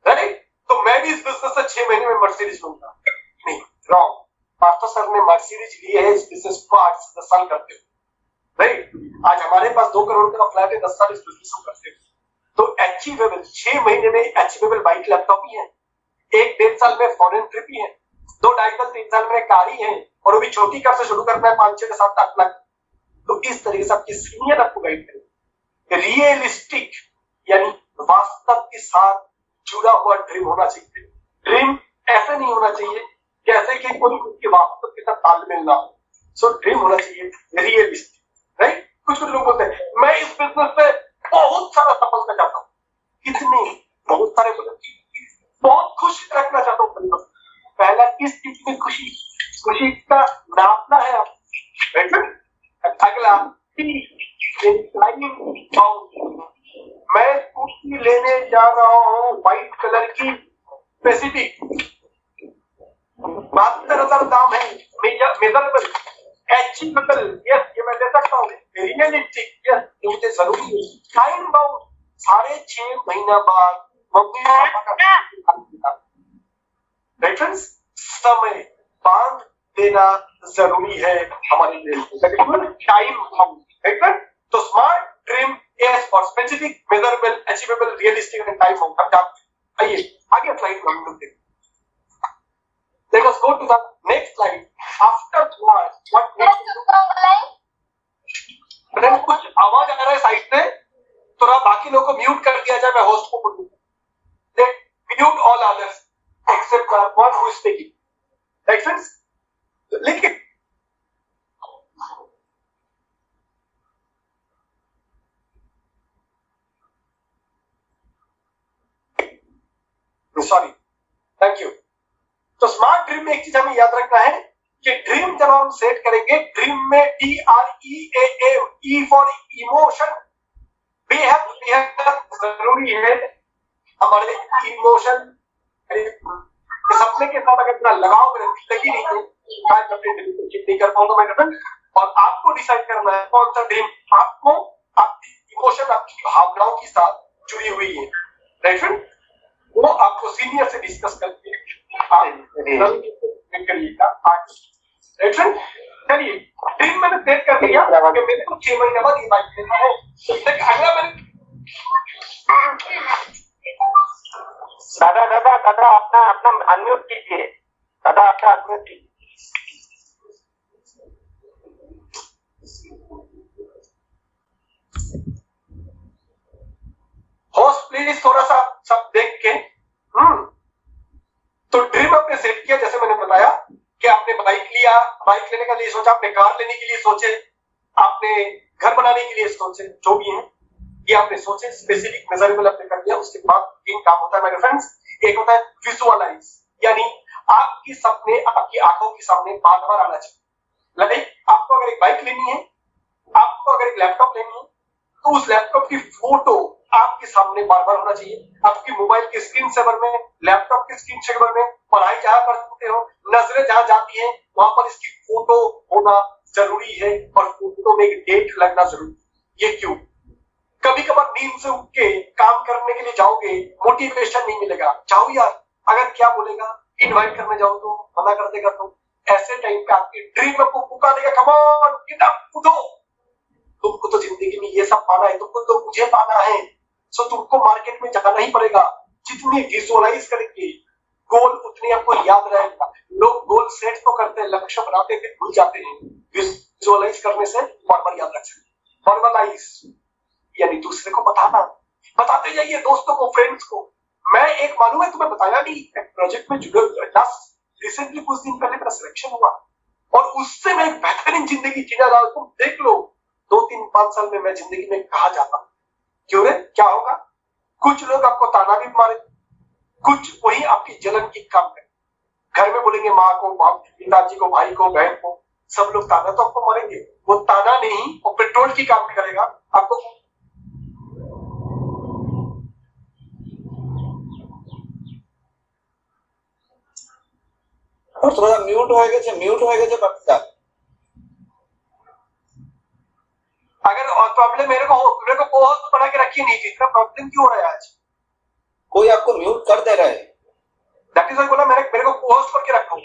राइट, तो मैं भी इस बिजनेस से 6 महीने में मर्सिडीज लूंगा, नहीं, रॉन्ग। पार्थो सर ने मर्सिडीज लिए है इस बिजनेस को 8 से 10 साल करते हुए, राइट। आज हमारे पास 2 करोड़ का फ्लैट है, 10 साल इस बिजनेस को करते हुए। तो अचीवेबल, 6 महीने में अचीवेबल बाइक लैपटॉप ही है, 1-1.5 साल में फॉरेन ट्रिप ही है, 2-2.5 3 साल में कार ही है, और वो भी छोटी कार से शुरू करना है 5-6-7-8 लाख। तो इस तरीके से आपकी सीनियर आपको गाइड करेंगे। रियलिस्टिक यानी वास्तव के साथ जुड़ा हुआ ड्रीम होना चाहिए। ड्रीम ऐसे नहीं होना चाहिए जैसे कि कोई उसके वास्तव के साथ तालमेल ना हो। सो ड्रीम होना चाहिए रियलिस्टिक, राइट। कुछ कुछ लोग बोलते हैं मैं इस बिजनेस में बहुत सारा सफलता चाहता हूँ, कितनी बहुत सारे बोले बहुत खुश रखना चाहता हूँ। पहला किस चीज में खुशी, खुशी का नापना है आप, राइट। अगला मैं स्कूटी लेने जा रहा हूँ व्हाइट कलर की स्पेसिफिक, 72,000 दाम है, मेजरेबल, अचीवेबल, यस ये मैं दे सकता हूँ, रियलिस्टिक, यस ये मुझे जरूरी है, टाइम बाउंड, 6.5 महीना बाद मम्मी पापा का रेफरेंस, समय बांध देना जरूरी है हमारे लिए, टाइम बाउंड, राइट। तो smart dream is for specific, measurable, achievable, realistic and time bound. हम जानते हैं। आइए आगे स्लाइड में हम लोग देखते हैं। Let us go to the next slide. After that, what next? Friend कुछ आवाज आ रहा है साइड से, थोड़ा बाकी लोगों को म्यूट कर दिया जाए। मैं होस्ट को बोलूँ mute all others except one who is speaking. Right friends, लिखिए सॉरी, थैंक यू। तो स्मार्ट ड्रीम में एक चीज हमें याद रखना है कि ड्रीम जब हम सेट करेंगे, ड्रीम में DREAM, E फॉर इमोशन, जरूरी है हमारे इमोशन। सपने के साथ अगर इतना लगाव मेरे जिंदगी नहीं है, नहीं कर पाऊंगा मैं डिफरेंट। और आपको डिसाइड करना है कौन सा ड्रीम आपको आपकी इमोशन, आपकी भावनाओं के साथ जुड़ी हुई है, राइट फ्रेंड। वो आपको सीनियर से डिस्कस करके करिएगा आगे, राइट फ्रेंड। चलिए ड्रीम मैंने सेट कर दिया कि मेरे को 6 महीने बाद ये बाइक लेना है। अगला मैंने दादा अपना अनम्यूट कीजिए, दादा अपना अनम्यूट कीजिए। होस्ट प्लीज थोड़ा सा सब देख के। तो ड्रीम आपने सेट किया, जैसे मैंने बताया कि आपने बाइक लिया, बाइक लेने के लिए सोचा, आपने कार लेने के लिए सोचे, आपने घर बनाने के लिए सोचे, जो भी है ये आपने सोचे, स्पेसिफिक मेजरेबल आपने कर दिया। उसके बाद 3 काम होता है मेरे फ्रेंड्स। एक होता है विजुअलाइज, यानी आपकी सपने आपकी आंखों के सामने बार बार आना चाहिए। लाइक आपको अगर एक बाइक लेनी है, आपको अगर एक लैपटॉप लेनी है, तो उस लैपटॉप की फोटो आपके सामने बार बार होना चाहिए। आपकी मोबाइल की स्क्रीन सेवर में, लैपटॉप की स्क्रीन सेवर में, पढ़ाई जहां करते हो, नजरें जहां जाती हैं वहां पर इसकी फोटो होना जरूरी है, और फोटो में एक डेट लगना जरूरी है। ये क्यों? कभी कभार नींद से उठ के काम करने के लिए जाओगे, मोटिवेशन नहीं मिलेगा, जाओ यार, अगर क्या बोलेगा, इनवाइट करने जाओ तो मना कर देगा। तो ऐसे टाइम पे आपकी ड्रीम आपको पुकारेगा, कम ऑन गेट अप, उठो, तुमको तो जिंदगी में ये सब पाना है, तुमको तो मुझे पाना है। सो तुमको मार्केट में जाना ही पड़ेगा। जितनी विजुअलाइज करेंगे गोल, उतनी आपको याद रहेगा। लोग गोल सेट तो करते हैं, लक्ष्य बनाते थे, भूल जाते हैं। विजुअलाइज करने से बार बार याद रख सकते। वर्बलाइज यानी दूसरे को बताना, बताते जाइए दोस्तों को, फ्रेंड्स को। मैं एक मालूम है तुम्हें बताया नहीं, प्रोजेक्ट में जुड़े रिसेंटली कुछ दिन पहले मेरा सिलेक्शन हुआ, और उससे मैं बेहतरीन जिंदगी जीना रहा। तुम देख लो 2-3-5 साल में मैं जिंदगी में कहा जाता हूं। क्यों रे, क्या होगा? कुछ लोग आपको ताना भी मारे, कुछ वही आपकी जलन की काम करे। घर में बोलेंगे माँ को, बाप, पिताजी को, भाई को, बहन को, सब लोग ताना तो आपको मारेंगे। वो ताना नहीं, वो पेट्रोल की काम करेगा आपको। और थोड़ा म्यूट हो गए पक्का। अगर और प्रॉब्लम मेरे को बहुत बना के रखी नहीं थी, इतना प्रॉब्लम क्यों हो रहा है आज? कोई आपको म्यूट कर दे रहा है। दैट इज व्हाई बोला मेरे को पोस्ट करके रखो।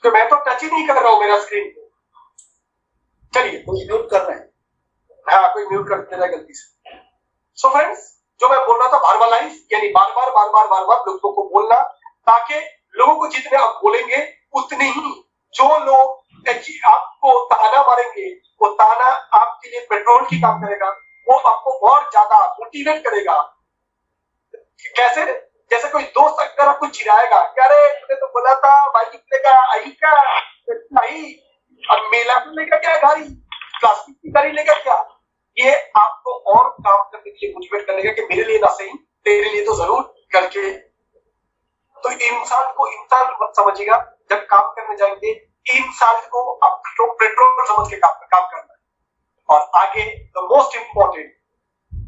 तो मैं तो टच ही नहीं कर रहा हूँ मेरा स्क्रीन। चलिए, कोई म्यूट कर रहे हैं। हाँ, कोई म्यूट कर दे रहा है गलती से। सो फ्रेंड्स, जो मैं बोल रहा था, वर्बलाइज यानी बार बार लोगों को बोलना, ताकि लोगों को जितने आप बोलेंगे उतने ही जो लोग आपको ताना मारेंगे, वो ताना आपके लिए पेट्रोल की काम करेगा, वो आपको और ज्यादा मोटिवेट करेगा। कैसे? जैसे कोई दोस्त अगर आपको चिढ़ाएगा, क्या रे तूने तो बोला था बाइक लेगा आई का नहीं, अब मेला को लेगा क्या गाड़ी, प्लास्टिक की गाड़ी लेगा क्या? ये आपको और काम करने के लिए मोटिवेट करेगा कि मेरे लिए ना सही तेरे लिए तो जरूर करके। तो इंसान को इंसान मत समझिएगा, जब काम करने जाएंगे इंसान को आपको पेट्रोल समझ के काम करना है। और आगे द मोस्ट इंपॉर्टेंट,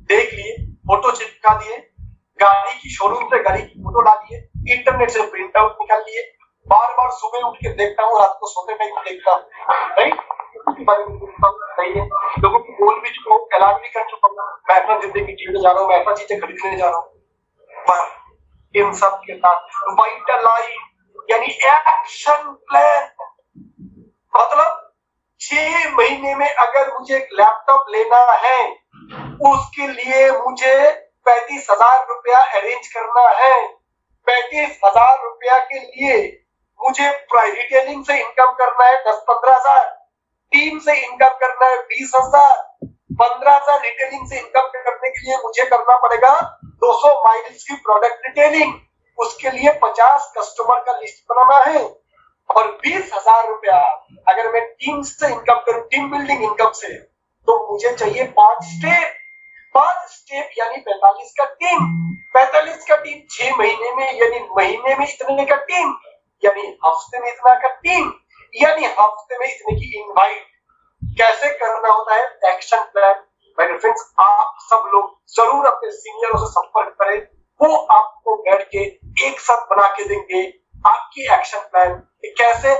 देख लिए, फोटो चिपका दिए, गाड़ी की शोरूम से गाड़ी की फोटो ला लिए, इंटरनेट से प्रिंट आउट निकाल लिए, बार बार सुबह उठ के देखता हूँ, रात को सोते टाइम देखता हूँ, राइट? सही है, लोगों को बोल भी चुका हूँ, ऐलान भी कर चुका हूँ, मैं अपना जिंदगी जीने जा रहा हूँ, मैं अपना चीजें खरीदने जा रहा हूँ। पर इन सब के साथ वाइटलाइज यानी एक्शन प्लान, मतलब 6 महीने में अगर मुझे एक लैपटॉप लेना है, उसके लिए मुझे 35,000 रुपया अरेंज करना है। 35,000 रुपया के लिए मुझे रिटेलिंग से इनकम करना है 10-15,000, टीम से इनकम करना है 20,000, 15,000 रिटेलिंग से इनकम करने के लिए मुझे करना पड़ेगा 200 माइल्स की प्रोडक्ट रिटेलिंग, उसके लिए 50 कस्टमर का लिस्ट बनाना है। और 20,000 रुपया अगर मैं टीम से इनकम करूं, टीम बिल्डिंग इनकम से, तो मुझे चाहिए 5 स्टेप यानी 45 का टीम। 45 का टीम 6 महीने में, यानी महीने में इतने का टीम, यानी हफ्ते में इतना का टीम, यानी हफ्ते में इतने की इनवाइट। कैसे करना होता है एक्शन प्लान? मेरे फ्रेंड्स, आप सब लोग जरूर अपने सीनियरों से संपर्क करें, वो आपको बैठ के एक साथ बना के देंगे आपकी एक्शन प्लान। कैसे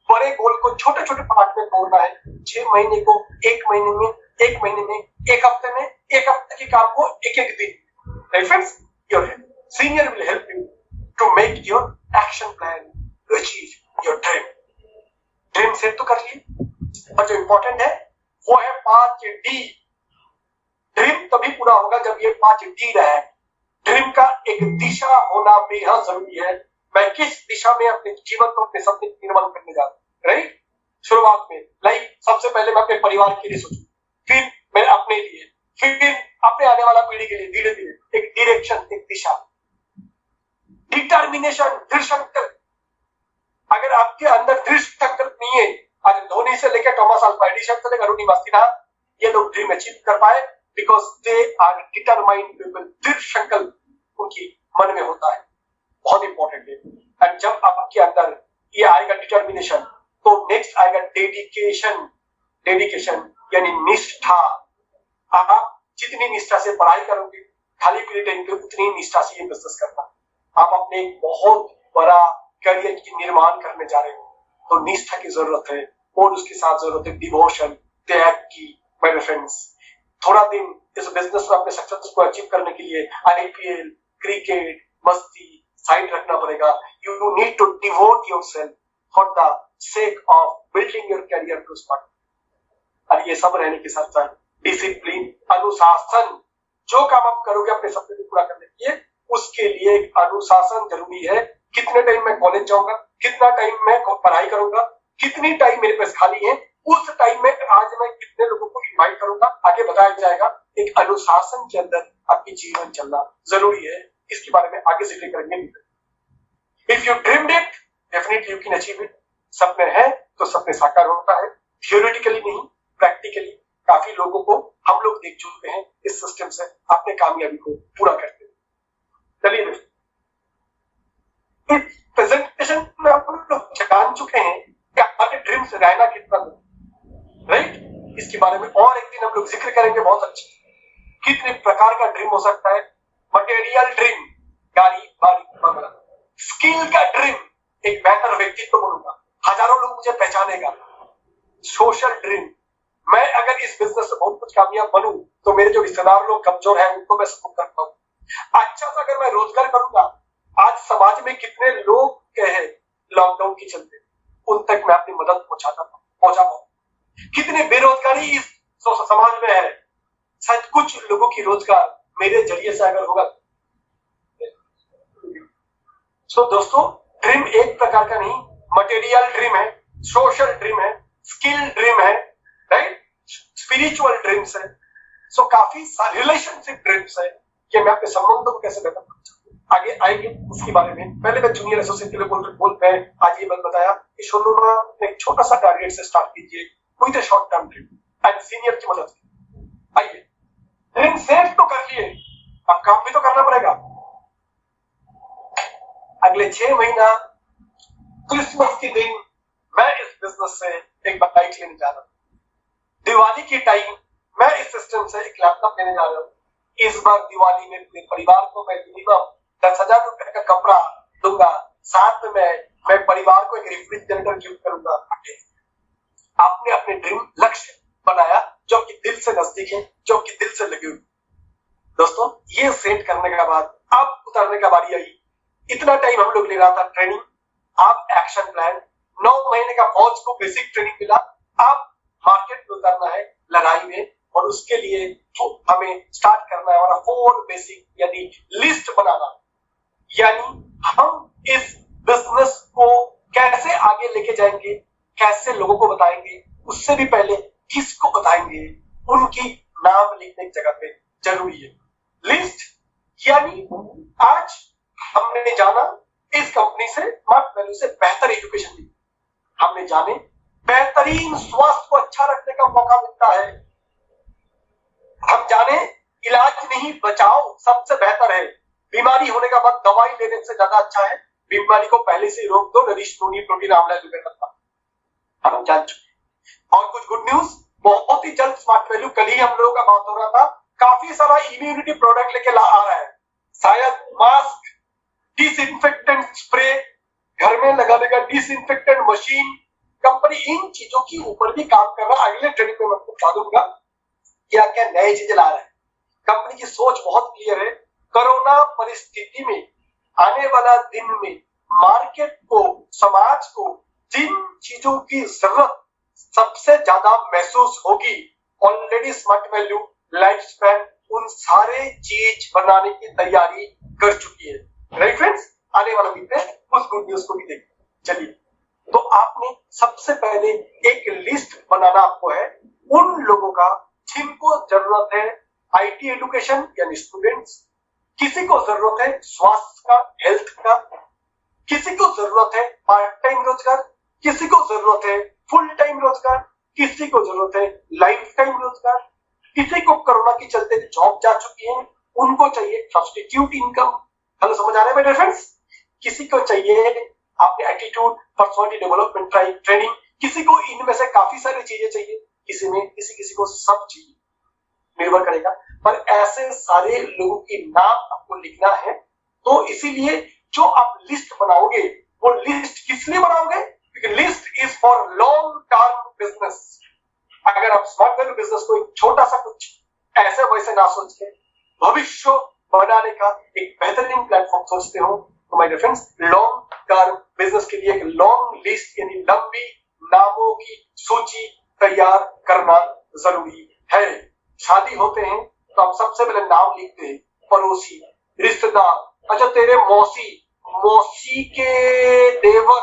बड़े गोल को छोटे छोटे पार्ट में तोड़ना है, 6 महीने को 1 महीने में, 1 महीने में, 1 हफ्ते में, 1 हफ्ते के काम को 1-1 दिन। Friends, your senior will help you to make your action plan to achieve your dream. Dream set तो कर लिए, और जो इंपॉर्टेंट है वो है 5D। ड्रीम तभी पूरा होगा जब ये 5D रहे। ड्रीम का एक दिशा होना बेहद जरूरी है। मैं किस दिशा में अपने जीवन को, अपने सपने निर्माण करने जा रहा हूँ, राइट? शुरुआत में सबसे पहले मैं अपने परिवार के लिए सोचूं, फिर मैं अपने लिए, फिर अपने आने वाला पीढ़ी के लिए, धीरे धीरे एक डायरेक्शन, एक दिशा, डिटर्मिनेशन, दृढ़ संकल्प। अगर आपके अंदर दृढ़ संकल्प नहीं है, आज धोनी से लेकर थॉमस अल्वा एडिसन से लेकर रूनी मास्टिना, ये लोग ड्रीम अचीव कर पाए because they are determined people. दृढ़ संकल्प उनकी मन में होता है, बहुत इंपॉर्टेंट है। एंड जब आपके अंदर ये आएगा डिटर्मिनेशन, तो नेक्स्ट आएगा डेडिकेशन। डेडिकेशन यानी निष्ठा। आप जितनी निष्ठा से पढ़ाई करोगे, खाली पीरियड टाइम पे उतनी निष्ठा से ये बिजनेस करना। आप अपने एक बहुत बड़ा करियर की निर्माण करने जा रहे हो, तो निष्ठा की जरूरत है, और उसके साथ जरूरत है डिवोशन, त्याग की। मेरे फ्रेंड्स, थोड़ा दिन इस बिजनेस में अपने सक्सेस को अचीव करने के लिए IPL, क्रिकेट, मस्ती साइड रखना पड़ेगा। You need to devote yourself for the sake of building your career to start. और ये सब रहने के साथ साथ डिसिप्लिन, अनुशासन। जो काम आप करोगे अपने सपने को पूरा करने के लिए, उसके लिए एक अनुशासन जरूरी है। कितने टाइम मैं कॉलेज जाऊंगा, कितना टाइम मैं पढ़ाई करूंगा, कितनी टाइम मेरे पास खाली है, उस टाइम में आज मैं कितने लोगों को इनवाइट करूंगा, आगे बताया जाएगा। एक अनुशासन के अंदर आपकी जीवन चलना जरूरी है। इसके बारे में आगे जिक्र करेंगे। If you dreamed it, definitely you can achieve it. सपने हैं तो सपने साकार होता है, थियोरेटिकली नहीं, प्रैक्टिकली। काफी लोगों को हम लोग देख चुके हैं इस सिस्टम से अपने कामयाबी को पूरा करते हैं। चलिए, इस प्रेजेंटेशन में हम लोग जान चुके हैं कि आपके ड्रीम्स रहना कितना, राइट? इसके बारे में और एक दिन हम लोग जिक्र करेंगे बहुत अच्छे। कितने प्रकार का ड्रीम हो सकता है? मटेरियल ड्रीम, गाड़ी, बाड़ी, बंगला। स्किल का ड्रीम, एक बेहतर व्यक्तित्व बनूंगा, हजारों लोग मुझे पहचानेगा। सोशल ड्रीम, मैं अगर इस बिजनेस से बहुत कुछ कामयाब बनूं, तो मेरे जो रिश्तेदार लोग कमजोर हैं उनको मैं सपोर्ट कर पाऊं। अच्छा सा अगर मैं रोजगार करूंगा, आज समाज में कितने लोग कहे लॉकडाउन के चलते, उन तक मैं अपनी मदद पहुंचा पाऊं। कितने बेरोजगारी इस समाज में है, शायद कुछ लोगों की रोजगार मेरे जरिए से अगर होगा। सो दोस्तों, ड्रीम एक प्रकार का नहीं, मटेरियल ड्रीम है, सोशल ड्रीम है, स्किल ड्रीम है, राइट? स्पिरिचुअल ड्रीम्स है, सो काफी रिलेशनशिप ड्रीम्स है कि मैं अपने संबंधों को कैसे बेहतर करना चाहता हूँ। आगे आएंगे उसके बारे में। पहले मैं जूनियर एसोसिएट के लिए बोल मैं आज ये बात बताया कि शुरू में एक छोटा सा टारगेट से स्टार्ट कीजिए with a short term dream and senior की मदद से। आइए, लेकिन सेट तो कर लिए, अब काम भी तो करना पड़ेगा। अगले 6 महीना क्रिसमस के दिन मैं इस बिजनेस से एक बाइक लेने जा रहा हूँ। दिवाली के टाइम मैं इस सिस्टम से एक लैपटॉप लेने जा रहा हूँ। इस बार दिवाली में पूरे परिवार को मैं मिनिमम 10,000 रुपए का कपड़ा दूंगा, साथ में मैं परिवार को एक रेफ्रिजरेटर गिफ्ट करूंगा। आपने अपने ड्रीम लक्ष्य बनाया जो कि दिल से नजदीक है, जो कि दिल से लगे हुए। दोस्तों, ये सेट करने के बाद अब उतारने का बारी आई। इतना टाइम हम लोग ले रहा था ट्रेनिंग, आप एक्शन प्लान, 9 महीने का फौज को बेसिक ट्रेनिंग मिला, आप मार्केट में उतरना है लड़ाई में, और उसके लिए हमें स्टार्ट करना है हमारा 4 बेसिक यानी लिस्ट बनाना। यानी हम इस बिजनेस को कैसे आगे लेके जाएंगे, कैसे लोगों को बताएंगे, उससे भी पहले किसको बताएंगे, उनकी नाम लिखने की जगह पे जरूरी है लिस्ट। यानी आज हमने जाना इस कंपनी से स्मार्ट वैल्यू से बेहतर एजुकेशन दी, हमने जाने बेहतरीन स्वास्थ्य को अच्छा रखने का मौका मिलता है, हम जाने इलाज नहीं बचाओ सबसे बेहतर है, बीमारी होने का बाद दवाई लेने से ज्यादा अच्छा है बीमारी को पहले से रोक दो, नरिश नोनी प्रोटीन आमला करता हम जान चुके। और कुछ गुड न्यूज, बहुत ही जल्द स्मार्ट वैल्यू, कल ही हम लोगों का बात हो रहा था, काफी सारा इम्यूनिटी प्रोडक्ट लेके आ रहा है, शायद मास्क, डिसइंफेक्टेंट स्प्रे, घर में लगाने का डिसइंफेक्टेंट मशीन, कंपनी इन चीजों के ऊपर भी काम कर रहा है। अगले ट्रेनिंग में मैं आपको बता दूंगा क्या क्या नई चीजें ला रहा है। कंपनी की सोच बहुत क्लियर है। कोरोना परिस्थिति में आने वाला दिन में मार्केट को, समाज को जिन चीजों की जरूरत सबसे ज्यादा महसूस होगी, already smart value life span उन सारे चीज बनाने की तैयारी कर चुकी है। राइट फ्रेंड्स, आने वाला दिन में उस गुड न्यूज को भी देखें। चलिए, तो आपने सबसे पहले एक लिस्ट बनाना आपको है उन लोगों का जिनको जरूरत है आईटी एजुकेशन यानी स्टूडेंट्स, किसी को जरूरत है स्वास्थ्य का, हेल्थ का, किसी को जरूरत है पार्ट टाइम रोजगार, किसी को जरूरत है फुल टाइम रोजगार, किसी को जरूरत है लाइफ टाइम रोजगार, किसी को कोरोना के चलते जॉब जा चुकी है उनको चाहिए सब्स्टिट्यूट इनकम। हेलो, समझ आ रहा है मेरे फ्रेंड्स? किसी को चाहिए आपके एटीट्यूड, पर्सनालिटी डेवलपमेंट ट्रेनिंग, किसी को इनमें से काफी सारी चीजें चाहिए, किसी को सब चाहिए, निर्भर करेगा। पर ऐसे सारे लोगों के नाम आपको लिखना है। तो इसीलिए जो आप लिस्ट बनाओगे वो लिस्ट किस लिए बनाओगे? क्योंकि list is for long term business. अगर आप स्मार्ट वैल्यू बिजनेस को एक छोटा सा कुछ ऐसे वैसे ना सोच के भविष्य बनाने का एक बेहतरीन प्लेटफॉर्म सोचते हो, तो my dear friends, long term business के लिए एक लॉन्ग लिस्ट यानी लंबी नामों की सूची तैयार करना जरूरी है। शादी होते हैं तो हम सबसे पहले नाम लिखते हैं, पड़ोसी, रिश्तेदार, अच्छा तेरे मौसी, मौसी के देवर,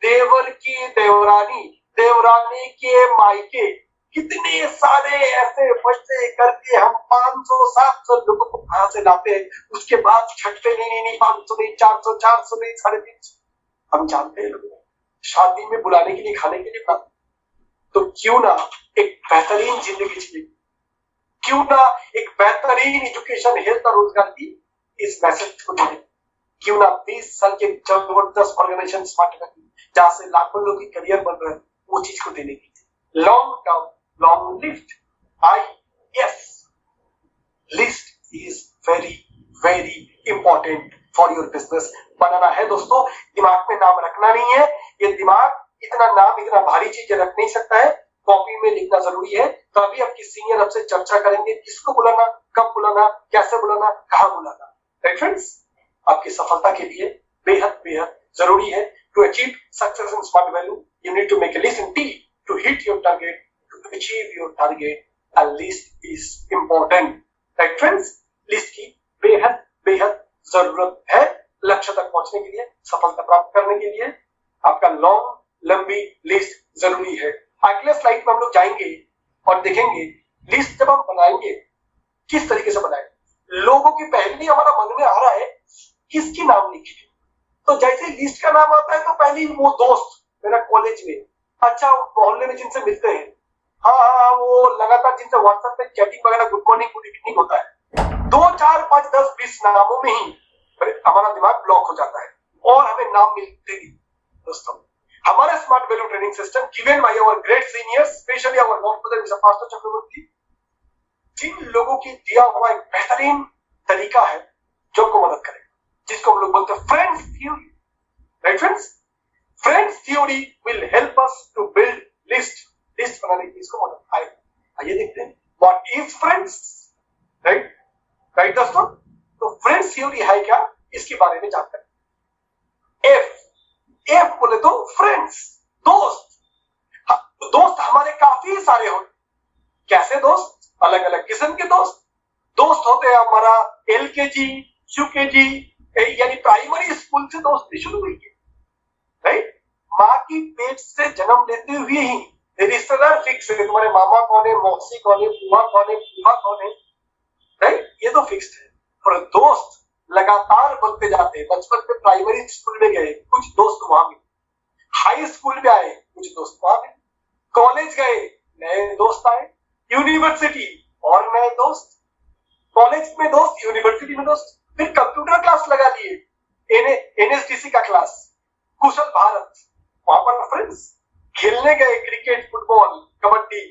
देवर की देवरानी, देवरानी के मायके, कितने सारे ऐसे वैसे करके हम 500-700 लोगों को कहां से लाते हैं। उसके बाद छठते नहीं 500 नहीं 400 400 नहीं 350। हम जानते हैं लोग शादी में बुलाने के लिए, खाने के लिए बुलाते, तो क्यों ना एक बेहतरीन जिंदगी जिए, क्यों ना एक बेहतरीन एजुकेशन, हेल्थ और रोजगार की इस मैसेज को देने, क्यों ना 20 साल के जबरदस्त ऑर्गेनाइजेशन स्मार्ट वैल्यू जहां से लाखों लोग की करियर बन रहे हैं वो चीज को देने की long term long list. IS list is very very important for your business. बनाना है दोस्तों, दिमाग में नाम रखना नहीं है। ये दिमाग इतना नाम, इतना भारी चीज रख नहीं सकता है, कॉपी में लिखना जरूरी है। तो अभी आपकी सीनियर आपसे चर्चा करेंगे किसको बुलाना, कब बुलाना, कैसे बुलाना, कहां बुलाना। राइट फ्रेंड्स, आपकी सफलता के लिए बेहद बेहद जरूरी है। To achieve success in smart value you need to make a list and to hit your target, to achieve your target a list is important. Right friends, list की बेहद बेहद जरूरत है लक्ष्य तक पहुंचने के लिए, सफलता प्राप्त करने के लिए। आपका लंबी लिस्ट जरूरी है। अगले स्लाइड में हम लोग जाएंगे और देखेंगे लिस्ट जब हम बनाएंगे किस तरीके से बनाएंगे, लोगों की पहली हमारा मन में आ रहा है किसकी नाम लिखी, तो जैसे लिस्ट का नाम आता है तो पहली वो दोस्त मेरा कॉलेज में, अच्छा मोहल्ले में जिनसे मिलते हैं, हाँ वो लगातार जिनसे व्हाट्सएप पे चैटिंग वगैरह गुड मॉर्निंग गुड इवनिंग होता है, 2 4 5 10 20 नामों में ही हमारा दिमाग ब्लॉक हो जाता है और हमें नाम मिलते नहीं। दोस्तों हमारा smart value training system given by our great seniors specially our godfather mister pastor Chakravarti, जिन लोगों की दिया हुआ एक बेहतरीन तरीका है जो आपको मदद करेगा, जिसको हम लोग बोलते हैं friends theory, right friends. Friends theory will help us to build list बनाने की इसको मदद आएगी। आइए देखते हैं व्हाट इज फ्रेंड्स, राइट दोस्तों। तो फ्रेंड्स थ्योरी है क्या, इसके बारे में जानते हैं। एफ बोले तो फ्रेंड्स, दोस्त। दोस्त हमारे काफी सारे होते, कैसे दोस्त, अलग अलग किस्म के दोस्त होते हैं। हमारा LKG UKG यानी प्राइमरी स्कूल से दोस्ती शुरू हुई है, राइट। माँ की पेट से जन्म लेते हुए ही रिश्तेदार फिक्स है, तुम्हारे मामा कौन है, मौसी कौन है, बुआ कौन है, फूफा कौन है, राइट, ये तो फिक्स्ड है। और दोस्त लगातार बनते जाते हैं। बचपन में प्राइमरी स्कूल में गए, कुछ दोस्त वहां मिले, हाई स्कूल में आए, कुछ दोस्त वहां मिले, कॉलेज गए, नए दोस्त आए, यूनिवर्सिटी और नए दोस्त, कॉलेज में दोस्त, यूनिवर्सिटी में दोस्त, फिर कंप्यूटर क्लास लगा लिए, NSTC का क्लास, कुशल भारत, वहां पर फ्रेंड्स, खेलने गए क्रिकेट फुटबॉल कबड्डी,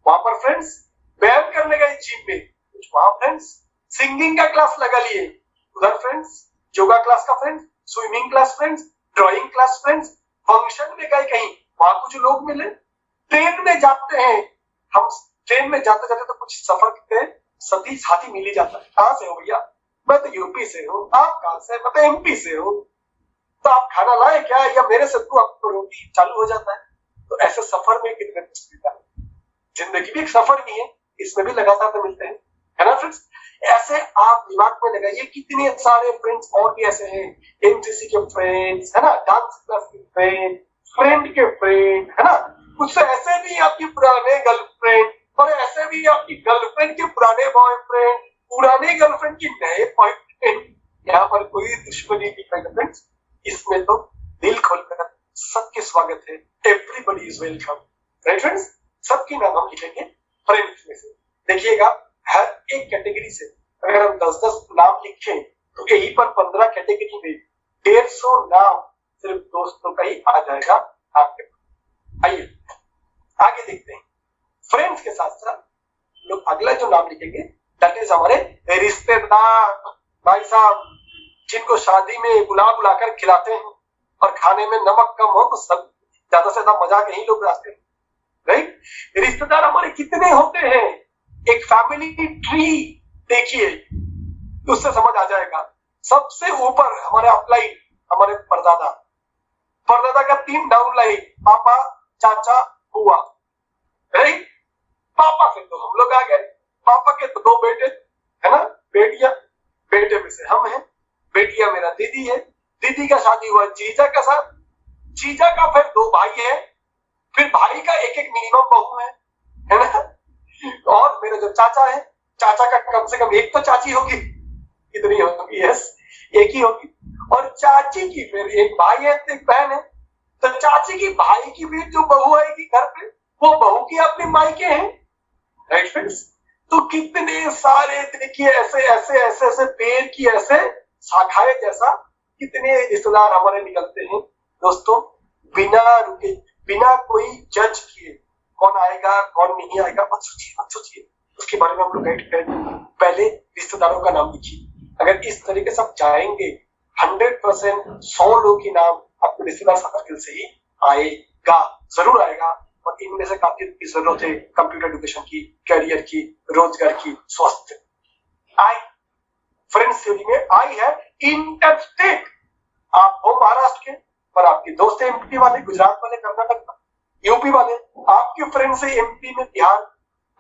वहां पर फ्रेंड्स, व्यायाम करने गए जिम में, कुछ वहां फ्रेंड्स, सिंगिंग का क्लास लगा लिए, उधर फ्रेंड्स, योगा क्लास का friends, swimming class friends, drawing class friends, function में गए कहीं, वहां कुछ लोग मिले, ट्रेन में जाते हैं हम, ट्रेन में जाते जाते तो कुछ सफर के सती साथी मिल ही जाता है। कहां से हो भैया, मैं तो यूपी से हूँ, आप कहां से, मैं तो MP से हूँ, तो आप खाना लाए क्या, या मेरे से आपको रोटी चालू हो जाता है। तो ऐसे सफर में कितने मिलता है, जिंदगी भी एक सफर ही है, इसमें भी लगातार तो मिलते हैं, है ना फ्रेंड्स। ऐसे आप दिमाग में लगाइए कितने सारे फ्रेंड्स और भी ऐसे हैं, NCC के फ्रेंड्स, है ना, डांस क्लास के फ्रेंड के फ्रेंड, है ना, कुछ ऐसे भी आपकी पुराने गर्लफ्रेंड, और ऐसे भी आपकी गर्लफ्रेंड के पुराने बॉयफ्रेंड, पुराने गर्लफ्रेंड की नए बॉयफ्रेंड। यहाँ पर कोई दुश्मनी नहीं है फ्रेंड्स, इसमें तो दिल खोलकर सबके स्वागत है, everybody is welcome, right friends. सबकी नाम हम लिखेंगे फ्रेंड्स में से। देखिएगा हर एक कैटेगरी से अगर हम 10-10 नाम लिखें तो यहीं पर 15 कैटेगरी में 150 नाम सिर्फ दोस्तों का ही आ जाएगा आपके पास। आइए आगे देखते हैं। फ्रेंड्स के साथ साथ लोग अगला जो नाम लिखेंगे दैट इज हमारे रिश्तेदार, भाई साहब, जिनको शादी में बुलाकर खिलाते हैं और खाने में नमक कम हो तो सब ज्यादा से ज्यादा मजाक यही लोग बनाते हैं, राइट। रिश्तेदार हमारे कितने होते हैं, एक फैमिली ट्री देखिए, उससे समझ आ जाएगा। सबसे ऊपर हमारे अपलाइन, हमारे परदादा का 3 डाउन लाइन, पापा चाचा बुआ, राइट। पापा से तो हम लोग आ गए, पापा के तो 2 बेटे, है ना, बेटियां, बेटे में से हम हैं, बेटियां मेरा दीदी है, दीदी का शादी हुआ जीजा का साथ, जीजा का फिर 2 भाई है, फिर भाई का एक मिनिमम बहू है ना, और मेरा जो चाचा है, चाचा का कम से कम एक तो चाची होगी, कितनी होगी, यस, एक ही होगी, और चाची की फिर एक भाई है, एक बहन है, तो चाची की भाई की भी जो बहू आएगी घर पे, वो बहू की अपनी मायके हैं, राइट फ्रेंड्स। तो कितने सारे देखिए ऐसे ऐसे ऐसे ऐसे पेड़ की ऐसे शाखाएं जैसा कितने रिश्तेदार हमारे निकलते हैं दोस्तों, बिना रुके, बिना कोई जज किए, कौन आएगा कौन नहीं आएगा मत सोचिए, उसके बारे में हम लोग गाइड करेंगे। पहले रिश्तेदारों का नाम लिखिए। अगर इस तरीके से आप जाएंगे 100% 100 लोग की नाम आपको रिश्तेदार सर्कल से ही आएगा, जरूर आएगा। और इनमें से काफी की जरूरत है कंप्यूटर एजुकेशन की, करियर की, रोजगार की, स्वास्थ्य। आई फ्रेंड्स थ्योरी में आई है इंटरस्टेट। आप हो महाराष्ट्र के पर आपके दोस्त है MP वाले, गुजरात वाले, कर्नाटक वाले, यूपी वाले, आपके फ्रेंड्स है MP में, बिहार,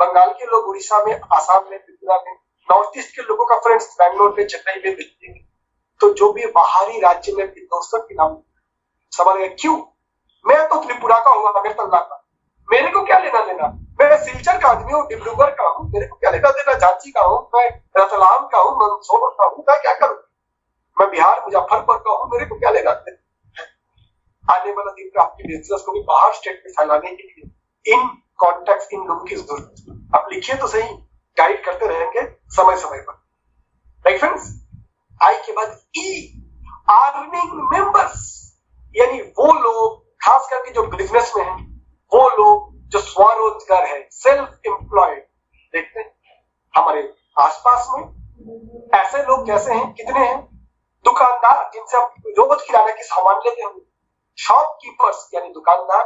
बंगाल के लोग उड़ीसा में, आसाम में, त्रिपुरा में, नॉर्थ ईस्ट के लोगों का फ्रेंड्स बैंगलोर में, चेन्नई में, दिल्ली में। तो जो भी बाहरी राज्य में दोस्तों के नाम सवाल है, क्यों? मैं तो त्रिपुरा का हूँ, अगरतला का, मेरे को क्या लेना देना, मैं सिलचर का आदमी हूँ, डिब्रूगढ़ का हूँ, मेरे को क्या लेना देना, झांसी का हूँ, मैं रतलाम का हूँ, मंदसौर का हूँ, मैं क्या करूँ, मैं बिहार मुजफ्फरपुर का हूँ, मेरे को क्या लेना देना। आने वाला दिन पे आपकी बिजनेस को भी बाहर स्टेट में फैलाने के लिए इन कॉन्टेक्ट इन लोगों की जरूरत। आप लिखिए तो सही, गाइड करते रहेंगे समय समय पर। राइट फ्रेंड्स, आई के बाद ई, अर्निंग मेंबर्स, यानी वो लोग खास करके जो बिजनेस में हैं, वो लोग जो स्वरोजगार है, सेल्फ एम्प्लॉयड। देखते हैं हमारे आसपास में ऐसे लोग कैसे हैं, कितने हैं। दुकानदार जिनसे आप रोज किराने की सामान लेते हैं, शॉपकीपर्स यानी दुकानदार।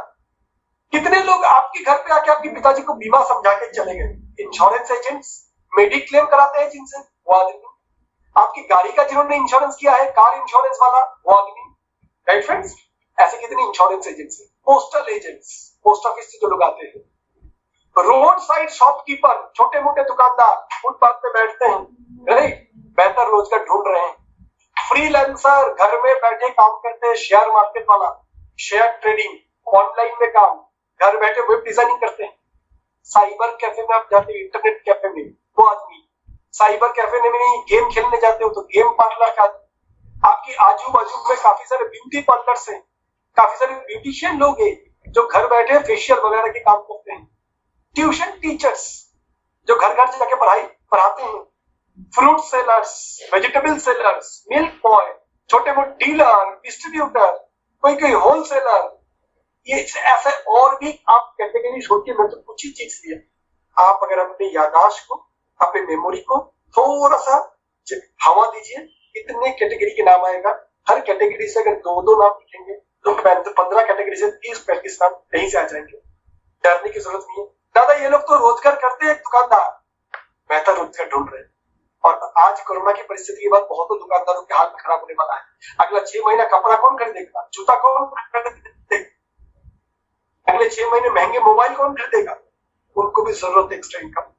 कितने लोग आपके घर पे आके आपके पिताजी को बीमा समझा के चले गए। इंश्योरेंस एजेंट्स, मेडिक्लेम कराते हैं जिनसे, वो आदमी। आपकी गाड़ी का जिन्होंने इंश्योरेंस किया है, कार इंश्योरेंस वाला, वो आदमी। राइट फ्रेंड्स, ऐसे कितने insurance agents, postal agents, post office से जो लोग आते हैं, रोड साइड शॉपकीपर, छोटे मोटे दुकानदार फुटपाथ पे बैठते हैं, राइट, बेहतर रोजगार ढूंढ रहे हैं। फ्रीलांसर, घर में बैठे काम करते हैं, शेयर मार्केट वाला, शेयर ट्रेडिंग, ऑनलाइन में काम, घर बैठे वेब डिजाइनिंग करते हैं। साइबर कैफे में आप जाते हैं, इंटरनेट कैफे में, वो आदमी। साइबर कैफे में गेम खेलने जाते हो तो गेम पार्लर का। आपके आजू बाजू में काफी सारे ब्यूटी पार्लर से, काफी सारे ब्यूटिशियन लोग हैं जो घर बैठे फेशियल वगैरह के काम करते हैं। ट्यूशन टीचर्स जो घर घर जाके पढ़ाते हैं। Fruit sellers, vegetable sellers, milk boy, छोटे मोटे डीलर, डिस्ट्रीब्यूटर, कोई होलसेलर, ये ऐसे और भी आप कैटेगरी सोचिए। मैं तो कुछ ही चीज दिया, आप अगर अपने याददाश्त को, अपने मेमोरी को थोड़ा सा हवा दीजिए, इतने कैटेगरी के नाम आएगा। हर कैटेगरी से अगर दो नाम लिखेंगे तो 15 कैटेगरी से 30-35 नाम कहीं से आ जाएंगे। डरने की जरूरत नहीं है। दादा ये लोग तो रोजगार करते हैं, दुकानदार बेहतर रोजगार ढूंढ रहे हैं। और आज कोरोना की परिस्थिति के बाद बहुत दुकानदारों के हाल खराब होने वाला है। अगला 6 महीना कपड़ा कौन खरीदेगा, जूता कौन खरीदेगा, अगले 6 महीने महंगे मोबाइल कौन खरीदेगा। उनको भी जरूरत है एक्स्ट्रा इनकम,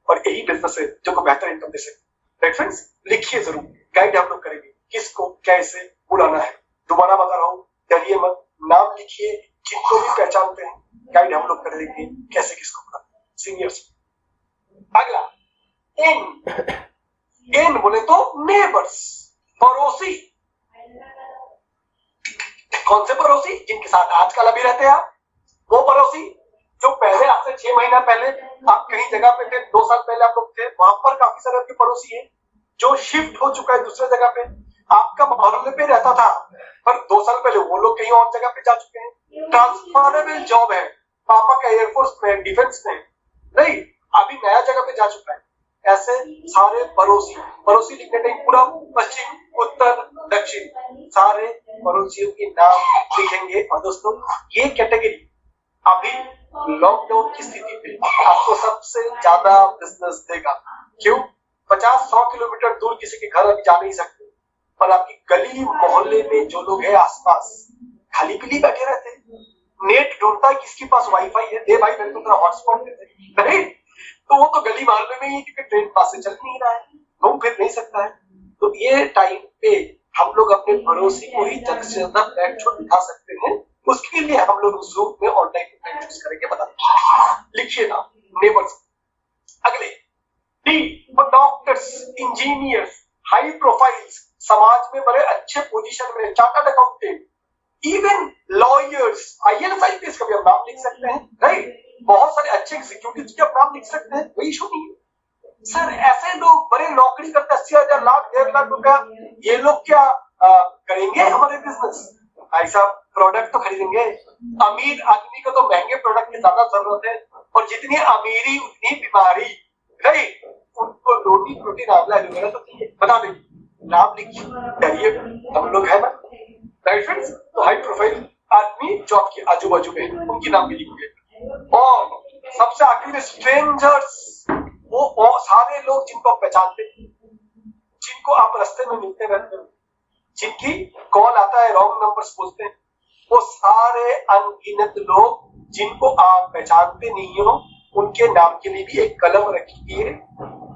और यही बिजनेस है जो को बेहतर इनकम दे सकते। राइट फ्रेंड्स, लिखिए जरूर, गाइड हम लोग करेंगे किसको कैसे बुलाना है। दोबारा बता रहा हूँ, डरिए मत, नाम लिखिए, जिनको भी पहचानते हैं गाइड हम लोग करेंगे कैसे किसको बुलाना। सीनियर्स, अगला एन बोले तो नेबर्स, पड़ोसी। कौन से पड़ोसी, जिनके साथ आजकल अभी रहते हैं आप, वो पड़ोसी जो पहले आपसे 6 महीना पहले आप कहीं जगह पे थे, 2 साल पहले आप लोग थे, वहां पर काफी सारे आपके पड़ोसी हैं। जो शिफ्ट हो चुका है दूसरे जगह पे, आपका मोहल्ले पे रहता था पर 2 साल पहले वो लोग कहीं और जगह पे जा चुके हैं। ट्रांसफरेबल जॉब है, पापा का एयरफोर्स में, डिफेंस में, नहीं अभी नया जगह पे जा चुका है। ऐसे सारे पड़ोसी लिखने टाइम पूरा पश्चिम, उत्तर, दक्षिण, सारे पड़ोसियों के नाम लिखेंगे। और दोस्तों, ये कैटेगरी अभी लॉकडाउन की स्थिति पे आपको सबसे ज्यादा बिजनेस देगा। क्यों? 50-100 किलोमीटर दूर किसी के घर अभी जा नहीं सकते, पर आपकी गली मोहल्ले में जो लोग हैं आसपास, खाली पीली बैठे रहते हैं। नेट ढूंढता है किसके पास वाईफाई है, दे भाई मेरे को तेरा हॉटस्पॉट दे दे, तो वो तो गली मोहल्ले में ही, क्योंकि ट्रेन पास से चल नहीं रहा है, घूम फिर नहीं सकता है। तो ये टाइम पे हम लोग अपने पड़ोसी को ही ज्यादा से ज्यादा प्लेटफॉर्म दिखा सकते हैं। उसके लिए हम लोग जूम में ऑनलाइन चूज करेंगे, बताते लिखिए ना, नेबर्स। अगले D for doctors, engineers, high profiles, समाज में बड़े अच्छे पोजीशन में, chartered accountant, even lawyers, IAS IPS का भी हम नाम लिख सकते हैं। राइट, बहुत सारे अच्छे एग्जीक्यूटिव के आप नाम लिख सकते हैं, कोई इशू नहीं है। सर ऐसे लोग बड़े नौकरी करते 80,000, लाख, 1.5 लाख रुपया, ये लोग क्या करेंगे हमारे बिजनेस? भाई साहब, प्रोडक्ट तो खरीदेंगे। अमीर आदमी को तो महंगे प्रोडक्ट की ज्यादा जरूरत है, और जितनी अमीरी उतनी बीमारी। राइट, उनको रोटी प्रोटीन आंवला एलोवेरा तो चाहिए। बता दें, नाम लिखिए, डरिए, हम लोग है ना। राइट फ्रेंड्स, तो हाई प्रोफाइल आदमी जो आपके आजू बाजू में है, उनकी नाम भी लिखिए। और सबसे आखिर में स्ट्रेंजर्स, वो सारे लोग जिनको आप पहचानते हैं, जिनको आप रास्ते में मिलते रहते हो, जिनकी कॉल आता है, रॉन्ग नंबर्स पूछते हैं, वो सारे अनगिनत लोग जिनको आप पहचानते नहीं हो, उनके नाम के लिए भी एक कलम रखिए।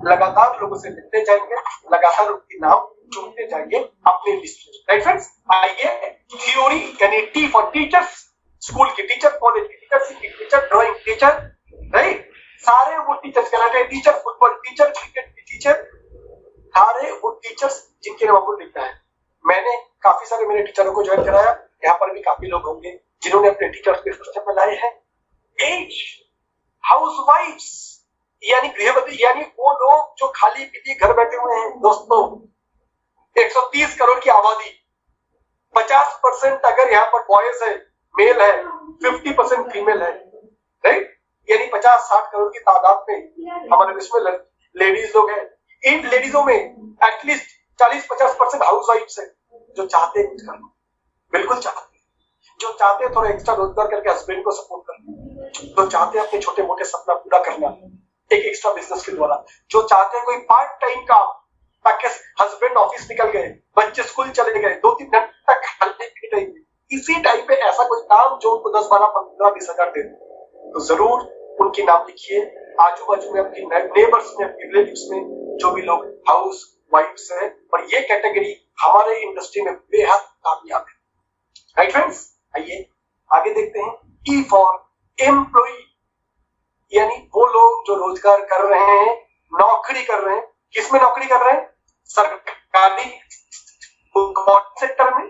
लगातार लोगों से मिलते जाएंगे, लगातार उनके नाम चुनते जाएंगे अपने लिस्ट में। राइट फ्रेंड्स, आइए थ्योरी यानी टी फॉर टीचर्स, स्कूल की टीचर, कॉलेज की teacher, city teacher, drawing teacher, right, सारे वो टीचर्स कहलाते हैं। टीचर, फुटबॉल टीचर, क्रिकेट की टीचर, सारे वो टीचर्स जिनके नाम आपको लिखना है। मैंने काफी सारे मेरे टीचरों को ज्वाइन कराया, यहाँ पर भी काफी लोग होंगे जिन्होंने अपने टीचर्स के सिस्टम में लाए हैं। एज हाउसवाइफ्स यानी गृहवती, यानी वो लोग जो खाली पीली घर बैठे हुए हैं। दोस्तों 130 करोड़ की आबादी, 50% अगर यहाँ पर बॉयज है, मेल है, 50% फीमेल है, राइट, यानी 50-60 करोड़ की तादाद में हमारे देश में लेडीज लोग हैं। इन लेडीजों में एटलीस्ट 40-50% हाउस वाइफ्स है जो चाहते हैं कुछ करना, बिल्कुल चाहते हैं, जो चाहते हैं थोड़ा एक्स्ट्रा रोजगार करके हस्बैंड को सपोर्ट करना, जो चाहते हैं अपने छोटे मोटे सपना पूरा करना एक एक्स्ट्रा बिजनेस के द्वारा, जो चाहते हैं कोई पार्ट टाइम काम ताकि हस्बैंड ऑफिस निकल गए, बच्चे स्कूल चले गए, 2-3 घंटे तक खाने के टाइम इसी टाइम पे ऐसा कोई काम जो उनको 10, 12, 15, 20 हजार दे, तो जरूर उनकी नाम लिखिए। आजू बाजू में, आपकी नेबर्स में, आपके रिलेटिव्स में जो भी लोग हाउस वाइफ्स हैं, और ये कैटेगरी हमारे इंडस्ट्री में बेहद कामयाब है। राइट फ्रेंड्स, आइए आगे देखते हैं। ई फॉर एम्प्लॉय, यानी वो लोग जो रोजगार कर रहे हैं, नौकरी कर रहे हैं। किसमें नौकरी कर रहे हैं? सरकारी सेक्टर में,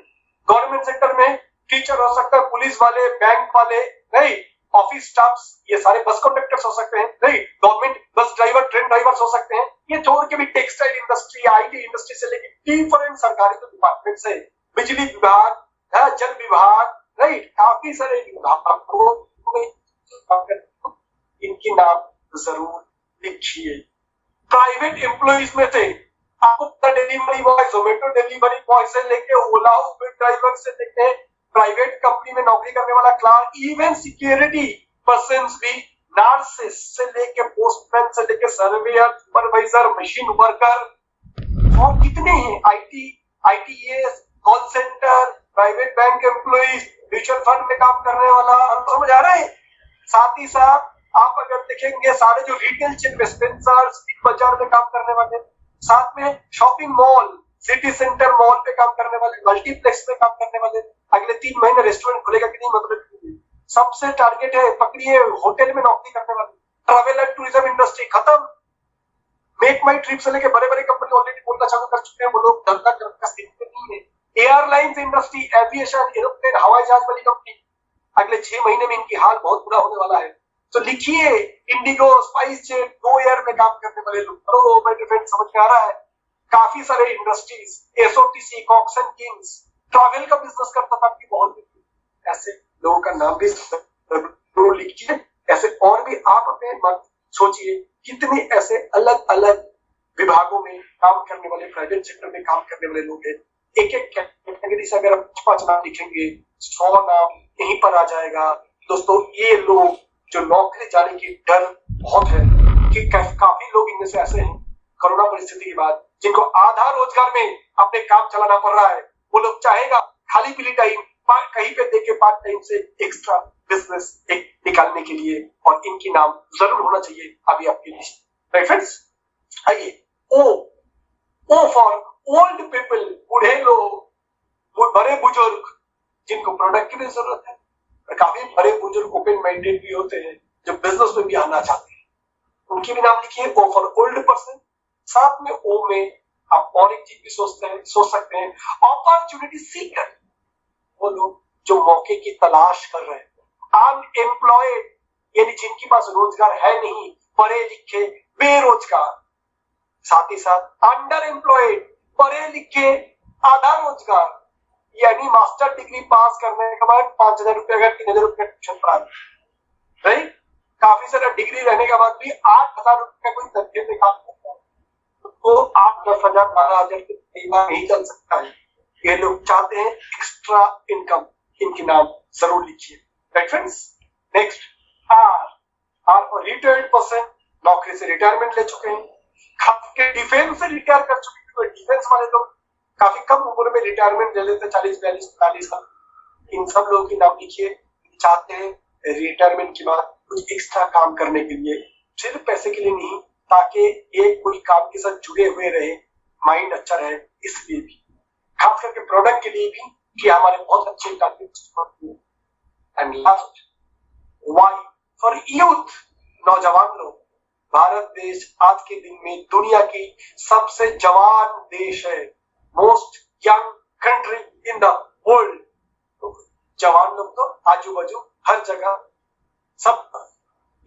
गवर्नमेंट सेक्टर में टीचर हो सकता है, पुलिस वाले, बैंक वाले, राइट, ऑफिस स्टाफ्स, ये सारे बस कंडक्टर्स हो सकते हैं, right, government bus driver, train drivers हो सकते हैं। ये छोड़ के भी टेक्सटाइल इंडस्ट्री, आईटी इंडस्ट्री से लेकर डिफरेंट सरकारी जो डिपार्टमेंट्स है, बिजली विभाग, जल विभाग, राइट, काफी सारे विभाग को इनकी नाम जरूर लिखिए। प्राइवेट एम्प्लॉइज में से आपको delivery boy, Zomato delivery boy से लेके ओला उबर ड्राइवर से लेके प्राइवेट कंपनी में नौकरी करने वाला क्लार्क, इवन सिक्योरिटी पर्सन्स भी, नर्सेस से लेके पोस्टमैन से लेके सर्वेयर, सुपरवाइजर, मशीन वर्कर, और कितने हैं, ITS, call centre, private bank employees, mutual fund में काम करने वाला, समझ आ रहा है। साथ ही साथ आप अगर देखेंगे सारे जो रिटेल चेन में, स्पेंसर्स, बिग बाजार में काम करने वाले, साथ में shopping mall, city centre mall पे काम करने वाले, मल्टीप्लेक्स में काम करने वाले, अगले 3 महीने रेस्टोरेंट खुलेगा कि नहीं मतलब सबसे टारगेट है, पकड़िए, होटल में नौकरी करने वाले, ट्रैवल एंड टूरिज्म इंडस्ट्री खत्म, मेक माई ट्रिप से लेके बड़े बड़े कंपनी ऑलरेडी बोलना चालू कर चुके हैं, वो लोग धंधा करने का स्थिति नहीं है। एयरलाइंस इंडस्ट्री, एविएशन, एरोप्लेन, हवाई जहाज वाली कंपनी, अगले 6 महीने में इनकी हाल बहुत बुरा होने वाला है। तो लिखिए, Indigo, spice jet, Go Air में काम करने वाले लोग, तो मेरे फ्रेंड समझ में आ रहा है। काफी सारे industries, SOTC, Cox and Kings, travel का बिजनेस करता था आपकी बहुत, ऐसे लोगों का नाम भी लिखिए। ऐसे और भी आप अपने मन सोचिए कितने ऐसे अलग अलग विभागों में काम करने वाले, प्राइवेट सेक्टर में काम करने वाले लोग हैं। एक एक कैटेगरी से अगर आप 5 नाम लिखेंगे, 100 नाम यहीं पर आ जाएगा। दोस्तों ये लोग जो नौकरी जाने की डर बहुत है कि काफी लोग इनमें से ऐसे हैं कोरोना परिस्थिति के बाद जिनको आधा रोजगार में अपने काम चलाना पड़ रहा है। वो लोग चाहेगा खाली पीली टाइम कहीं पे देके पार्ट टाइम से एक्स्ट्रा बिजनेस एक निकालने के लिए, और इनकी नाम जरूर होना चाहिए अभी आपकी लिस्ट। राइट फ्रेंड्स, आइए ओ फॉर ओल्ड पीपल, बूढ़े लोग, बड़े बुजुर्ग जिनको प्रोडक्ट की भी जरूरत है। काफी बड़े बुजुर्ग ओपन माइंडेड भी होते हैं जो बिजनेस में भी आना चाहते हैं, उनकी भी नाम लिखिए। ओ फॉर ओल्ड पर्सन, साथ में ओ में आप और एक चीज भी सोच सकते हैं, अपॉर्चुनिटी सीकर, वो लोग जो मौके की तलाश कर रहे हैं। अनएम्प्लॉयड यानी जिनके पास रोजगार है नहीं, पढ़े लिखे बेरोजगार। साथ ही साथ अंडर एम्प्लॉयड, पढ़े लिखे आधा रोजगार, यानी मास्टर डिग्री पास करने के बाद 5,000 रुपये अगर 3,000 रुपये ट्यूशन पढ़ा, राइट, काफी सारा डिग्री रहने के बाद भी 8,000 रुपये कोई धक्के पे काम करता है तो 8, 10,000, 12,000 के परिवार नहीं चल सकता है। ये लोग चाहते हैं एक्स्ट्रा इनकम, इनके नाम जरूर लिखिए। Right friends, next are for retired person, नौकरी से रिटायरमेंट ले चुके हैं, खास के डिफेंस से रिटायर कर चुके हैं। डिफेंस वाले लोग काफी कम उम्र में रिटायरमेंट ले लेते हैं, 40, 42, 45 साल। इन सब लोगों की नाम लिखिए, चाहते हैं रिटायरमेंट के बाद कुछ एक्स्ट्रा काम करने के लिए, सिर्फ पैसे के लिए नहीं, ताकि एक कोई काम के साथ जुड़े हुए रहे, माइंड अच्छा रहे, इसलिए भी, खास करके प्रोडक्ट के लिए भी, कि हमारे बहुत अच्छे target. And last, Y for youth, नौजवान लोग। भारत देश आज के दिन में दुनिया की सबसे जवान देश है, most young country in the world. तो जवान लोग तो आजू बाजू हर जगह, सब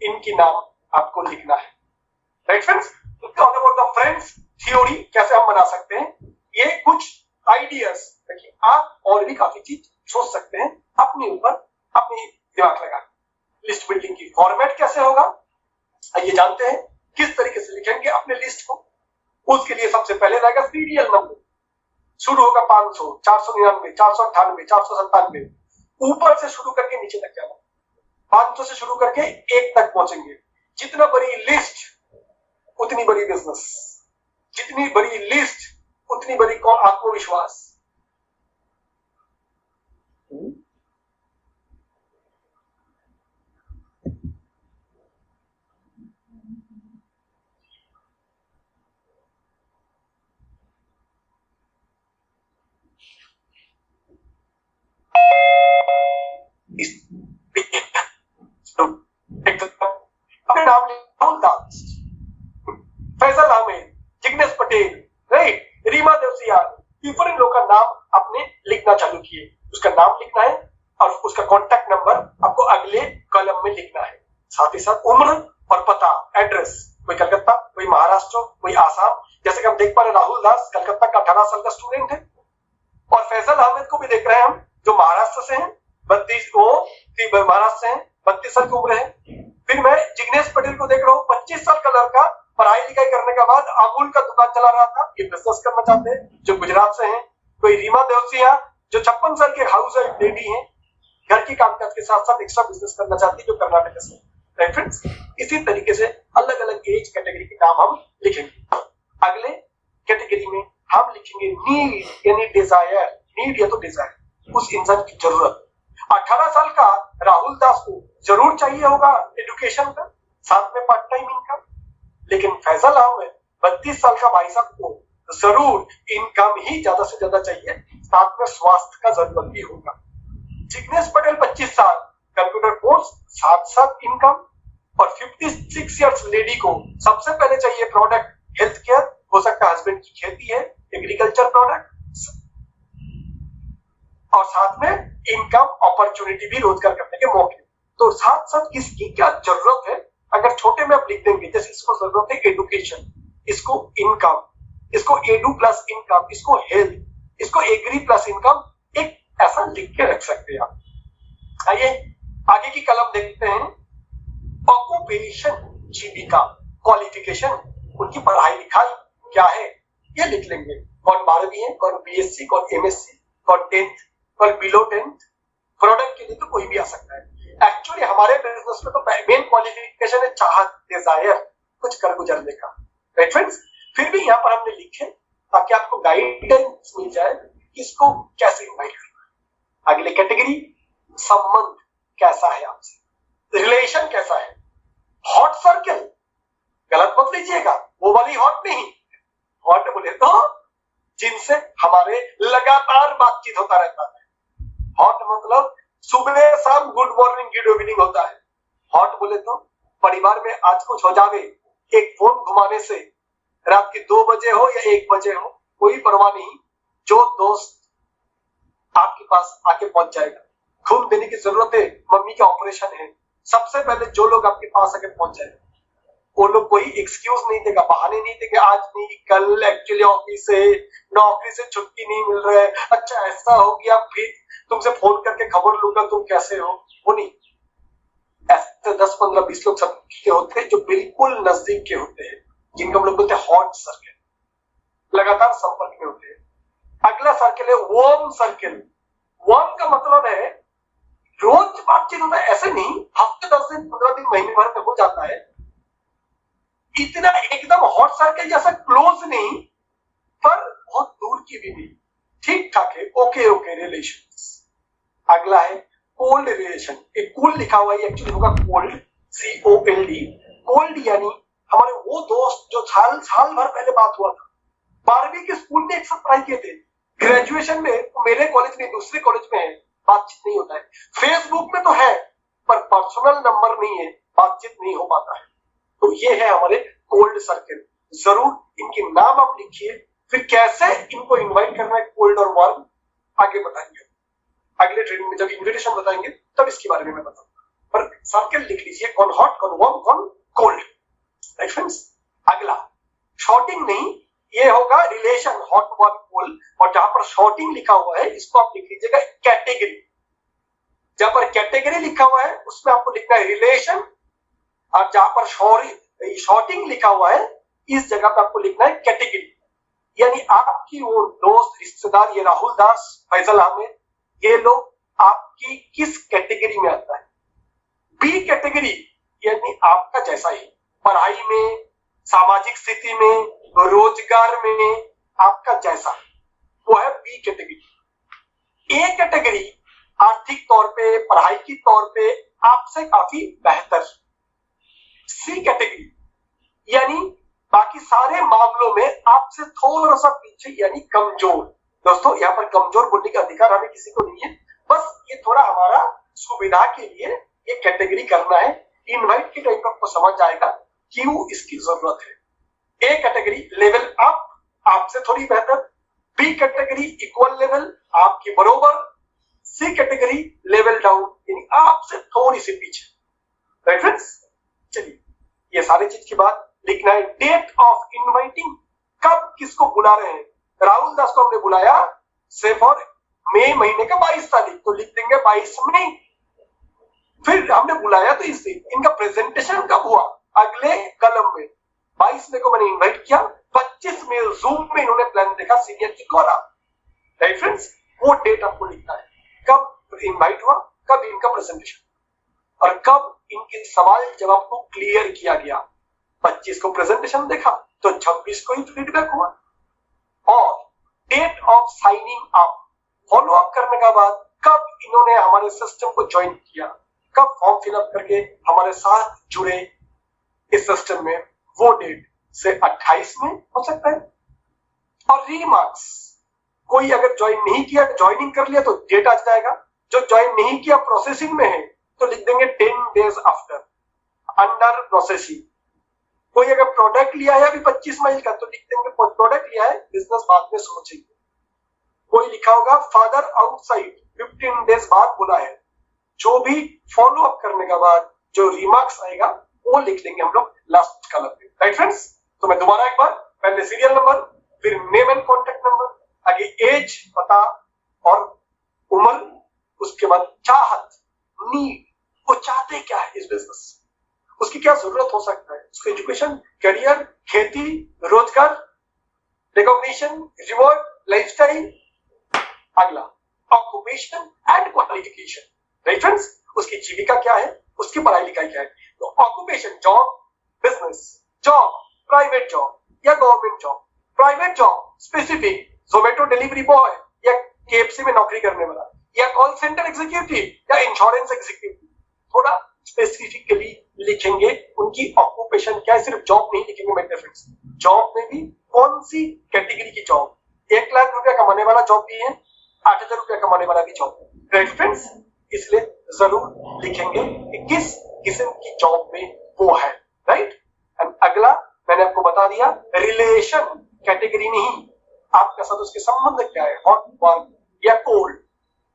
इनकी नाम आपको लिखना है। Right friends, talk about the friends theory कैसे हम बना सकते हैं, ये कुछ आइडियाज। देखिए आप और भी काफी चीज सोच सकते हैं अपने ऊपर, अपनी दिमाग लगा। लिस्ट बिल्डिंग की फॉर्मेट कैसे होगा, ये जानते हैं, किस तरीके से लिखेंगे अपने लिस्ट को। उसके लिए सबसे पहले रहेगा सीरियल नंबर, शुरू होगा 500, 499, 498, 497, ऊपर से शुरू करके नीचे तक जाना। 500 से शुरू करके 1 तक पहुंचेंगे। जितना बड़ी लिस्ट उतनी बड़ी बिजनेस, जितनी बड़ी लिस्ट उतनी बड़ी आत्मविश्वास। अपने नाम राहुल दास, फैसल अहमद, जिग्नेश पटेल, राइट, रीमा देवसिया, डिफरेंट लोगों का नाम आपने लिखना चालू किए। उसका नाम लिखना है और उसका कॉन्टैक्ट नंबर आपको अगले कॉलम में लिखना है। साथ ही साथ उम्र और पता, एड्रेस, कोई कलकत्ता, कोई महाराष्ट्र, कोई आसाम। जैसे कि हम देख पा रहे राहुल दास कलकत्ता का 18 साल का स्टूडेंट है, और फैसल अहमद को भी देख रहे हैं हम, जो महाराष्ट्र से हैं, 32 महाराष्ट्र से हैं, 32 साल की उम्र है। फिर मैं जिग्नेश पटेल को देख रहा हूँ, 25 साल का लड़का, पढ़ाई लिखाई करने के बाद अमूल का दुकान चला रहा था, ये बिजनेस करना चाहते हैं, जो गुजरात से हैं। कोई रीमा देवसिया जो 56 साल के हाउस वाइफ लेडी है, घर की कामकाज के साथ साथ एक्स्ट्रा बिजनेस करना चाहती है, जो कर्नाटक से। राइट फ्रेंड्स, इसी तरीके से अलग अलग एज कैटेगरी के नाम हम लिखेंगे। अगले कैटेगरी में हम लिखेंगे नीड, यानी डिजायर। नीड या तो डिजायर, उस इंसान की जरूरत। 18 साल का राहुल दास को जरूर चाहिए होगा एजुकेशन का, साथ में पार्ट टाइम इनकम। लेकिन फैसल अहमद 32 साल का भाई साहब को जरूर इनकम ही ज्यादा से ज्यादा चाहिए, साथ में स्वास्थ्य का जरूरत भी होगा। जिग्नेश पटेल 25 साल, कंप्यूटर कोर्स, साथ साथ इनकम। और 56 इयर्स लेडी को सबसे पहले चाहिए प्रोडक्ट, हेल्थ केयर, हो सकता है हस्बैंड की खेती है, एग्रीकल्चर प्रोडक्ट, और साथ में इनकम अपॉर्चुनिटी भी, रोजगार करने के मौके। तो साथ साथ किसकी क्या जरूरत है, अगर छोटे में आप लिख देंगे, जैसे इसको जरूरत है एडुकेशन, इसको इनकम, इसको एडू प्लस इनकम, इसको हेल्थ, इसको एग्री प्लस इनकम, एक ऐसा लिख के रख सकते हैं आप। आइए आगे की कलम देखते हैं। ऑक्यूपेशन, जीविका, क्वालिफिकेशन, उनकी पढ़ाई लिखाई क्या है, ये लिख लेंगे। कौन 12वीं है, कौन बीएससी, कौन एमएससी, कौन 10th, कौन बिलो 10th। प्रोडक्ट के लिए तो कोई भी आ सकता है। एक्चुअली हमारे बिजनेस में तो मेन क्वालिफिकेशन है चाहत, डिजायर, कुछ कर गुजरने का। राइट फ्रेंड्स, फिर भी यहाँ पर हमने लिखे ताकि आपको गाइडेंस मिल जाए किसको कैसे इन्वाइट करना है। अगले कैटेगरी, संबंध कैसा है आपसे, रिलेशन कैसा है। हॉट सर्कल, गलत मत लीजिएगा, वो वाली हॉट नहीं। हॉट बोले तो जिनसे हमारे लगातार बातचीत होता रहता है। हॉट मतलब सुबह शाम गुड मॉर्निंग गुड इवनिंग होता है। हॉट बोले तो परिवार में आज कुछ हो जावे, एक फोन घुमाने से रात के 2 बजे हो या 1 बजे हो, कोई परवाह नहीं, जो दोस्त आपके पास आके पहुंच जाएगा। खून देने की जरूरत है, मम्मी का ऑपरेशन है, सबसे पहले जो लोग आपके पास आके पहुंच जाए, वो लोग कोई एक्सक्यूज नहीं देगा, बहाने नहीं देगा, आज नहीं, कल एक्चुअली ऑफिस से, नौकरी से छुट्टी नहीं मिल रहा है, अच्छा ऐसा हो गया, फिर तुमसे फोन करके खबर लूंगा तुम कैसे हो, वो नहीं। ऐसे 10, 15, 20 लोग सबके होते हैं जो बिल्कुल नजदीक के होते हैं, जिनको हम लोग बोलते हैं हॉट सर्कल, लगातार संपर्क में होते हैं। अगला सर्कल है वार्म सर्कल। वार्म का मतलब है रोज बातचीत होता है, ऐसे नहीं, हफ्ते 10 दिन, 15 दिन, महीने भर में हो जाता है। इतना एकदम हॉट सर्कल जैसा क्लोज नहीं, पर बहुत दूर की भी नहीं, ठीक ठाक है, ओके ओके रिलेशन। अगला है कोल्ड रिलेशन। एक कूल लिखा हुआ है, एक्चुअली होगा कोल्ड, COLD। कोल्ड यानी हमारे वो दोस्त जो साल भर पहले बात हुआ था, 12वीं के स्कूल में एक साथ पढ़ाई किए थे, ग्रेजुएशन में मेरे कॉलेज में दूसरे कॉलेज में है, बातचीत नहीं होता है। फेसबुक में तो है पर पर्सनल नंबर नहीं है, बातचीत नहीं हो पाता है। तो ये है हमारे कोल्ड सर्कल। जरूर इनके नाम आप लिखिए, फिर कैसे इनको इनवाइट करना है कोल्ड और वार्म आगे बताएंगे। अगले ट्रेनिंग में जब इन्विटेशन बताएंगे तब इसके बारे में मैं बताऊंगा, पर सर्कल लिख लीजिए, कौन हॉट, कौन वार्म, कौन कोल्ड। राइट फ्रेंड्स, अगला शॉर्टिंग नहीं, ये होगा रिलेशन हॉट वार्म कोल्ड, और जहां पर शॉर्टिंग लिखा हुआ है इसको आप लिख लीजिएगा कैटेगरी। जहां पर कैटेगरी लिखा हुआ है उसमें आपको लिखना है रिलेशन, और जहां पर शॉर्टिंग लिखा हुआ है इस जगह पर आपको लिखना है कैटेगरी। यानी आपकी वो दोस्त रिश्तेदार, ये राहुल दास, फैजल अहमद, ये लोग आपकी किस कैटेगरी में आता है। बी कैटेगरी यानी आपका जैसा ही, पढ़ाई में, सामाजिक स्थिति में, रोजगार में आपका जैसा, वो है बी कैटेगरी। ए कैटेगरी आर्थिक तौर पे, पढ़ाई की तौर पे आपसे काफी बेहतर। सी कैटेगरी यानी बाकी सारे मामलों में आपसे थोड़ा सा पीछे यानी कमजोर। दोस्तों यहाँ पर कमजोर बोलने का अधिकार हमें किसी को नहीं है, बस ये थोड़ा हमारा सुविधा के लिए ये कैटेगरी करना है। इनवाइट के टाइम पर आपको समझ आएगा क्यों इसकी जरूरत है। ए कैटेगरी लेवल अप, आपसे थोड़ी बेहतर। बी कैटेगरी इक्वल लेवल, आपके बरोबर। सी कैटेगरी लेवल डाउन यानी आपसे थोड़ी सी पीछे। राइट फ्रेंड्स, चलिए ये सारी चीज के बाद लिखना है डेट ऑफ इनवाइटिंग, कब किसको बुला रहे हैं। राहुल दास को हमने बुलाया से फॉर मई महीने का 22 तारीख, तो लिख देंगे 22 मई। फिर हमने बुलाया तो इससे इनका प्रेजेंटेशन कब हुआ, अगले कलम में 22 मई को मैंने इनवाइट किया, 25 मई जूम में इन्होंने प्लान देखा सीनियर के द्वारा। राइट फ्रेंड्स, वो डेट आपको लिखना है, कब इनवाइट हुआ, कब इनका प्रेजेंटेशन और कब इनके सवाल जवाब को क्लियर किया गया। 25 को प्रेजेंटेशन देखा तो 26 को ही फीडबैक हुआ। और date of signing up, follow up करने के बाद कब इन्होंने हमारे सिस्टम को ज्वाइन किया, कब फॉर्म फिलअप करके हमारे साथ जुड़े इस सिस्टम में, वो डेट से 28 में हो सकता है। और रीमार्क्स, कोई अगर ज्वाइन नहीं किया, ज्वाइनिंग कर लिया तो डेट आ जाएगा। जो ज्वाइन नहीं किया प्रोसेसिंग में है तो लिख देंगे 10 डेज आफ्टर, अंडर प्रोसेसिंग। कोई अगर प्रोडक्ट लिया है अभी 25 मई का तो लिख देंगे प्रोडक्ट लिया है, बिजनेस बाद में सोचेंगे। कोई लिखा होगा फादर आउटसाइड, 15 डेज बाद बुला है। जो भी फॉलो अप करने के बाद जो रिमार्क्स आएगा वो लिख लेंगे हम लोग लास्ट कॉलम पे। राइट फ्रेंड्स, तो मैं दोबारा एक बार, पहले सीरियल नंबर, फिर नेम एंड कॉन्टेक्ट नंबर, आगे एज, पता और उम्र, उसके बाद चाहत, नीड, वो चाहते क्या है इस बिजनेस, उसकी क्या जरूरत हो सकता है, उसको एजुकेशन, करियर, खेती, रोजगार, रिकॉग्निशन, रिवॉर्ड, लाइफस्टाइल। अगला occupation and qualification. Right friends, उसकी जीविका क्या है, उसकी पढ़ाई लिखाई क्या है। तो occupation job, business, job, private job या government job. Private job specific, Zomato delivery boy या केएफसी में नौकरी करने वाला, या कॉल सेंटर एग्जीक्यूटिव या इंश्योरेंस एग्जीक्यूटिव। थोड़ा स्पेसिफिकली लिखेंगे उनकी ऑक्यूपेशन क्या है, सिर्फ जॉब नहीं लिखेंगे मेरे फ्रेंड्स। जॉब में भी कौन सी कैटेगरी की जॉब, 1 लाख रुपया कमाने वाला जॉब भी है, 8,000 रुपया कमाने वाला भी जॉब है। राइट फ्रेंड्स, इसलिए जरूर लिखेंगे कि किस किस्म की जॉब में वो है। राइट, एंड अगला मैंने आपको बता दिया रिलेशन, कैटेगरी नहीं, आपका साथ उसके संबंध क्या है, हॉट, वार्म या cold.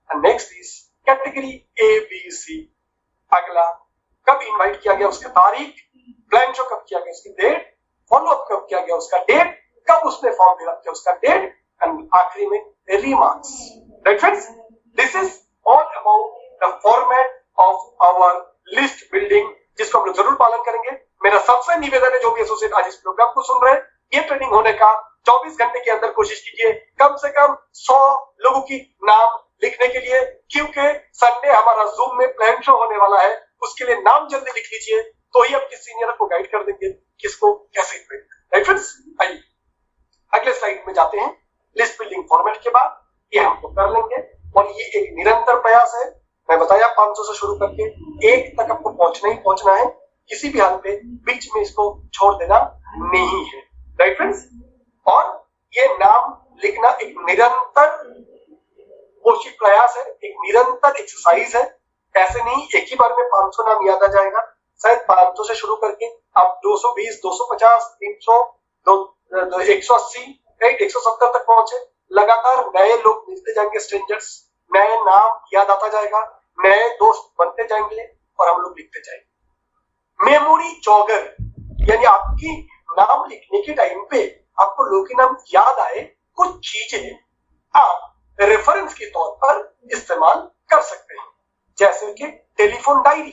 And next is category A B C. अगला कब इनवाइट किया गया उसकी तारीख, प्लान शो कब किया गया उसकी डेट, फॉलो अप कब किया गया उसका डेट, कब उसने फॉर्म फिलअप किया उसका डेट, एंड आखिरी में remarks. Right friends, this is all about the format of our list building, जिसको हम लोग जरूर पालन करेंगे। मेरा सबसे निवेदन है जो भी एसोसिएट आज इस प्रोग्राम को सुन रहे हैं, ये ट्रेनिंग होने का 24 घंटे के अंदर कोशिश कीजिए कम से कम 100 लोगों की नाम लिखने के लिए, क्योंकि संडे हमारा जूम में प्लान शो होने वाला है, उसके लिए नाम जल्दी लिख लीजिए, तो ही आपके सीनियर को गाइड कर देंगे किसको कैसे इन्वाइट। राइट फ्रेंड्स, आइए अगले स्लाइड में जाते हैं। लिस्ट बिल्डिंग फॉर्मेट के बाद ये हम लोग कर लेंगे, और ये एक निरंतर प्रयास है। मैं बताया 500 से शुरू करके 1 तक आपको पहुंचना ही पहुंचना है, किसी भी हाल पे बीच में इसको छोड़ देना नहीं है। राइट फ्रेंड्स, और ये नाम लिखना एक निरंतर कोशिश प्रयास है, एक निरंतर एक्सरसाइज है। ऐसे नहीं एक ही बार में 500 नाम याद आ जाएगा, शायद 500 से शुरू करके आप 220, 250, 300, 180, 170 तक पहुंचे। लगातार नए लोग मिलते जाएंगे, स्ट्रेंजर्स, नए नाम याद आता जाएगा, नए दोस्त बनते जाएंगे और हम लोग लिखते जाएंगे। मेमोरी जॉगर, यानी आपकी नाम लिखने के टाइम पे आपको लोगों के नाम याद आए, कुछ चीजें आप रेफरेंस के तौर पर इस्तेमाल कर सकते हैं। जैसे कि टेलीफोन डायरी,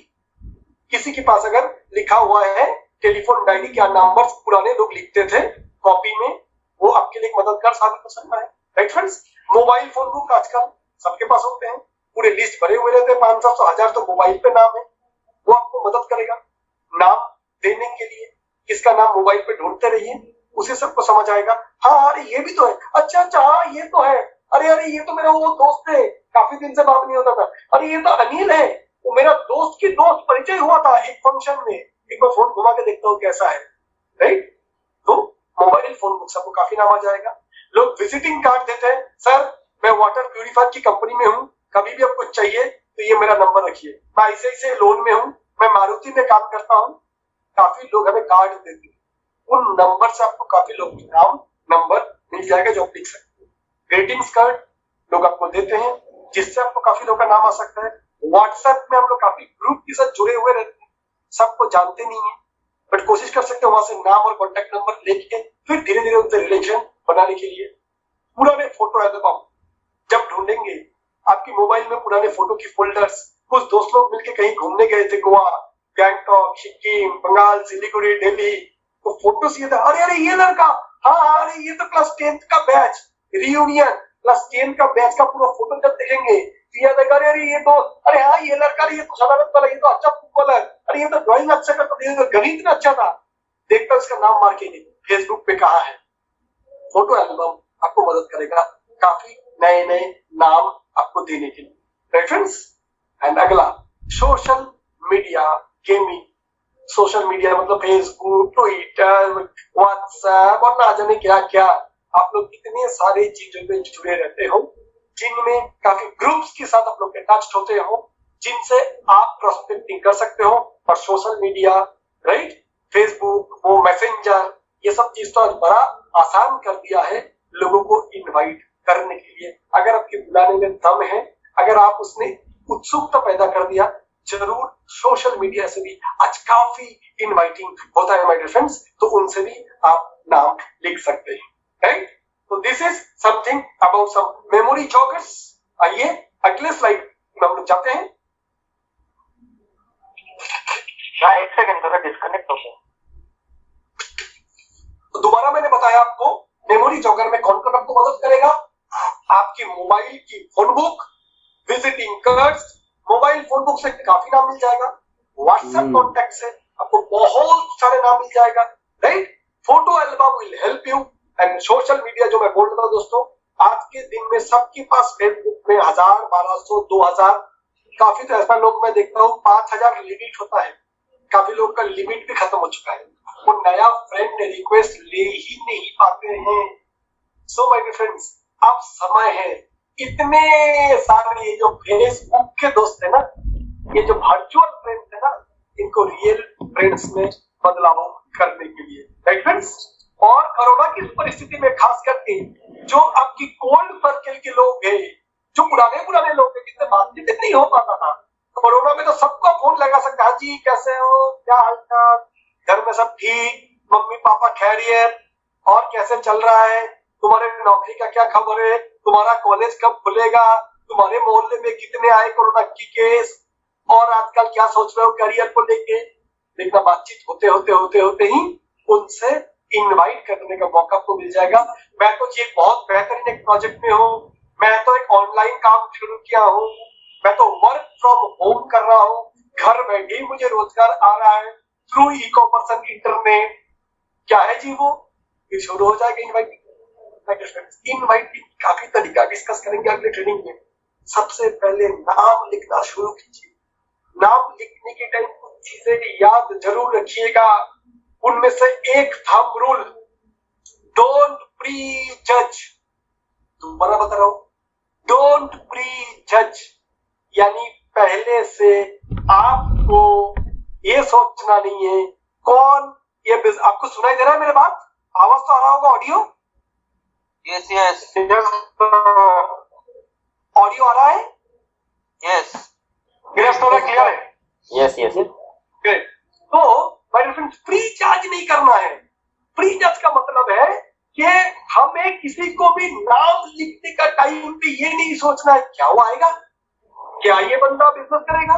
किसी के पास अगर लिखा हुआ है टेलीफोन डायरी, क्या नंबर पुराने लोग लिखते थे कॉपी में, वो आपके लिए मददगार साबित हो सकता है। Right friends, mobile phone book आजकल सबके पास होते हैं, पूरे लिस्ट भरे हुए रहते हैं, 500, 1000 तो मोबाइल पे नाम है, वो आपको मदद करेगा नाम देने के लिए। किसका नाम मोबाइल पे ढूंढते रहिए, उसे सबको समझ आएगा। हाँ अरे ये भी तो है, अच्छा अच्छा हाँ ये तो है, अरे अरे ये तो मेरा वो दोस्त है, काफी दिन से बात नहीं होता था, अरे ये तो अनिल है, वो मेरा दोस्त की दोस्त, परिचय हुआ था एक फंक्शन में, एक बार फोन घुमा के देखता हूँ कैसा है। राइट, तो मोबाइल फोन बुक सबको काफी नाम आ जाएगा। लोग विजिटिंग कार्ड देते हैं, सर मैं वाटर प्यूरिफायर की कंपनी में हूँ, कभी भी आपको चाहिए तो ये मेरा नंबर रखिए, मैं ऐसे लोन में हूँ, मैं मारुति में काम करता हूँ। काफी लोग हमें कार्ड देते हैं, उन नंबर से आपको काफी लोग नाम नंबर मिल जाएगा जो आप लिख सकते हैं। ग्रीटिंग्स कार्ड लोग आपको देते हैं, जिससे आपको काफी लोग का नाम आ सकता है। व्हाट्सएप में हम लोग काफी ग्रुप के साथ जुड़े हुए रहते हैं, सबको जानते नहीं है, बट कोशिश कर सकते हैं वहां से नाम और कॉन्टेक्ट नंबर लेके फिर धीरे धीरे उनसे रिलेशन बनाने के लिए। पुराने फोटो एल्बम जब ढूंढेंगे, आपकी मोबाइल में पुराने फोटो की फोल्डर्स, कुछ दोस्त लोग मिलके कहीं घूमने गए थे, गोवा, गैंगटॉक, सिक्किम, बंगाल, सिलीगुड़ी, दिल्ली, तो फोटो ये था, अरे अरे ये लड़का, हाँ अरे ये तो क्लास 10th का बैच रियूनियन, क्लास 10 का बैच का पूरा फोटो जब देखेंगे तो याद आएगा, अरे अरे ये तो, अरे हाँ ये लड़का, ये तो सदारत वाला, ये तो अच्छा फुटबॉलर, अरे ये तो ड्राइंग अच्छा करता था, ये तो गणित में अच्छा था। देखता उसका नाम मार के फेसबुक पे कहा है। फोटो एल्बम आपको मदद करेगा काफी नए नए नाम आपको देने के लिए। रेफरेंस एंड अगला social media gaming. Social media मतलब फेसबुक, ट्विटर, व्हाट्सएप और ना जाने क्या क्या, आप लोग कितने सारे चीजों में जुड़े रहते हो, जिनमें काफी ग्रुप्स के साथ आप लोग अटैच होते हो, जिनसे आप प्रोस्पेक्टिंग कर सकते हो। और सोशल मीडिया, राइट, फेसबुक, वो मैसेंजर, ये सब चीज तो आज बड़ा आसान कर दिया है लोगों को इनवाइट करने के लिए। अगर आपके बुलाने में दम है, अगर आप उसने उत्सुकता पैदा कर दिया, जरूर सोशल मीडिया से भी आज काफी इनवाइटिंग होता है माय डियर फ्रेंड्स, तो उनसे भी आप नाम लिख सकते हैं। राइट, तो this is something about some memory joggers. आइए अगले स्लाइड में हम लोग जाते हैं। एक सेकंड थोड़ा डिस्कनेक्ट हो गया। तो दोबारा मैंने बताया आपको मेमोरी जॉगर में कौन कौन आपको मदद करेगा। आपकी मोबाइल की phone book, visiting cards, mobile phone book से काफी नाम मिल जाएगा, व्हाट्सएप कॉन्टेक्ट से आपको बहुत सारे नाम मिल जाएगा। Right, photo album will help you and social media जो मैं बोल रहा था दोस्तों, आज के दिन में सबके पास फेसबुक में 1000, 1200, 2000, काफी तो ऐसा लोग मैं देखता हूँ 5000 लिमिट होता है, काफी लोग का लिमिट भी खत्म हो चुका है, वो नया फ्रेंड रिक्वेस्ट ले ही नहीं पाते हैं। सो माय डियर फ्रेंड्स, अब समय है, इतने सारे ये जो फेसबुक के दोस्त है ना, ये जो वर्चुअल फ्रेंड्स है ना, इनको रियल फ्रेंड्स में बदलाव करने के लिए। राइट फ्रेंड्स, और कोरोना की परिस्थिति में खास करके जो आपकी कोल्ड सर्कल के लोग हैं, जो पुराने लोग हैं जिससे बातचीत नहीं हो पाता था, कोरोना में तो सबको फोन लगा सकता है, जी कैसे हो, क्या हालचाल, घर में सब ठीक, मम्मी पापा खैरियत, और कैसे चल रहा है, तुम्हारे नौकरी का क्या खबर है, तुम्हारा कॉलेज कब खुलेगा, तुम्हारे मोहल्ले में कितने आए कोरोना की केस, और आजकल क्या सोच रहे हो करियर को लेके। लेकिन बातचीत होते ही उनसे इनवाइट करने का मौका आपको मिल जाएगा। मैं तो ये बहुत बेहतरीन एक प्रोजेक्ट में हूँ, मैं तो एक ऑनलाइन काम शुरू किया हूँ, मैं तो वर्क फ्रॉम होम कर रहा हूँ, घर बैठे ही मुझे रोजगार आ रहा है through e commerce and internet. क्या है जी वो, फिर शुरू हो जाएगा इनवाइट। इनवाइट काफी तरीका डिस्कस करेंगे अगले ट्रेनिंग में। सबसे पहले नाम लिखना शुरू कीजिए। नाम लिखने के टाइम कुछ चीजें याद जरूर रखिएगा, उनमें से एक थंब रूल, डोंट प्री जज। दोबारा बता रहा हूं, डोंट प्री जज, यानी पहले से आपको ये सोचना नहीं है कौन ये आपको सुनाई दे रहा है मेरे बात? आवाज तो आ रहा होगा, ऑडियो? यस यस ऑडियो आ रहा है? यस मेरा थोड़ा क्लियर है? Yes yes great. तो माय फ्रेंड्स, प्री जज नहीं करना है। प्री जज का मतलब है कि हमें किसी को भी नाम लिखने का टाइम पे ये नहीं सोचना है क्या वो आएगा, क्या ये बंदा बिजनेस करेगा,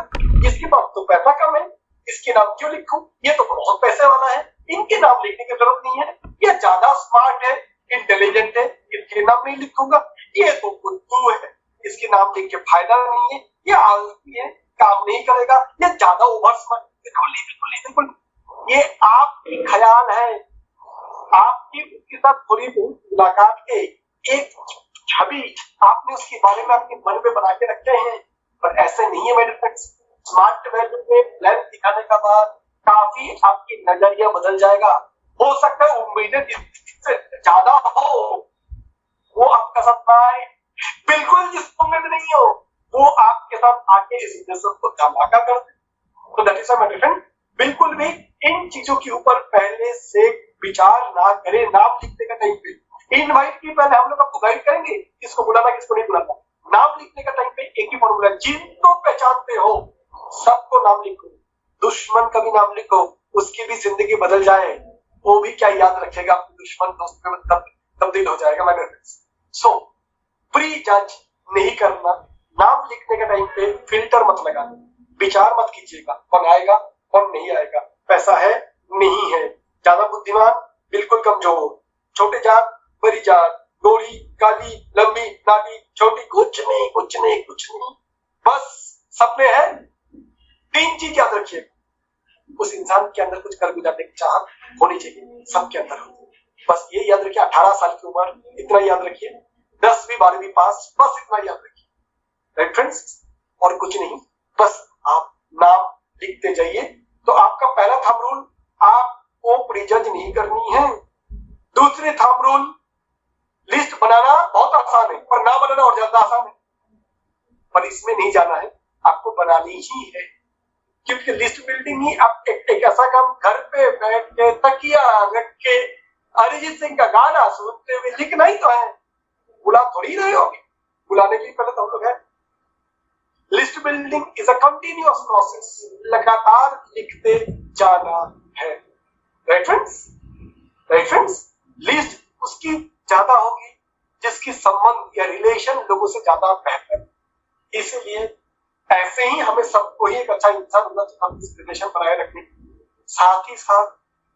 इसके पास तो पैसा कम है, इसके नाम क्यों लिखूं, ये तो बहुत पैसे वाला है, इनके नाम लिखने की जरूरत नहीं है, ये ज्यादा स्मार्ट है, इंटेलिजेंट है, इसके नाम नहीं लिखूंगा, ये तो बुद्धू है, इसके नाम लिख के फायदा नहीं है, ये आलसी है, काम नहीं करेगा, ये ज्यादा ओवर स्मार्ट। बिल्कुल ये आपकी ख्याल है, आपकी उसके साथ थोड़ी मुलाकात के एक छवि आपने उसके बारे में अपने मन में बना के रखे हैं, पर ऐसे नहीं है मेरे फ्रेंड्स। स्मार्ट वैल्यू में प्लान दिखाने का बाद काफी आपकी नजरिया बदल जाएगा। हो सकता है उम्मीदें जिससे ज्यादा हो वो आपका साथ ना आए, बिल्कुल जिस उम्मीद नहीं हो वो आपके साथ आके इस बिजनेस को धमाका कर दे। तो दैट इज माय फ्रेंड, बिल्कुल भी इन चीजों के ऊपर पहले से विचार ना करें। नाम लिखने का टाइम पे इनवाइट की पहले हम लोग आपको गाइड करेंगे किसको बुलाना किसको नहीं बुलाना। नाम लिखने का टाइम पे एक ही फॉर्मूला, जिनको पहचानते हो सबको नाम लिखो, दुश्मन का भी नाम लिखो, उसकी भी जिंदगी बदल जाए, वो भी क्या याद रखेगा, दुश्मन दोस्त में तब्दील हो जाएगा। मैंने सो प्री जज नहीं करना, नाम लिखने के टाइम पे फिल्टर मत लगाना, विचार मत कीजिएगा कौन आएगा कौन नहीं आएगा, पैसा है नहीं है, ज्यादा बुद्धिमान बिल्कुल कमजोर, छोटे जात बड़ी जात, गोरी काली लंबी नाटी छोटी, कुछ नहीं, बस सपने हैं। तीन चीज याद रखिए, उस इंसान के अंदर कुछ कर गुजरने की चाहत होनी चाहिए, सबके अंदर होती है। बस ये याद रखिए, 18 साल की उम्र, इतना याद रखिए, 10वीं 12वीं पास, बस इतना याद रखिए, राइट फ्रेंड्स, और कुछ नहीं, बस आप नाम लिखते जाइए। तो आपका पहला थंब रूल, आपको प्रीजज नहीं करनी है। दूसरे थंब रूल, लिस्ट बनाना बहुत आसान है पर ना बनाना और ज्यादा आसान है, पर इसमें नहीं जाना है, आपको बनानी ही है, क्योंकि लिस्ट बिल्डिंग ही आप एक ऐसा काम घर पे बैठ के तकिया रख के अरिजीत सिंह का गाना सुनते हुए लिखना ही तो है, बुला थोड़ी रहे होगे, बुलाने के लिए पहले तो हम लोग है। List building is a continuous process, लगातार लिखते जाना है, राइट फ्रेंड्स। लिस्ट उसकी ज्यादा होगी जिसकी संबंध या रिलेशन लोगों से ज्यादा बेहतर, इसलिए ऐसे ही हमें सबको ही एक अच्छा इंसान होना चाहिए इस रिलेशन बनाए रखने की। साथ ही साथ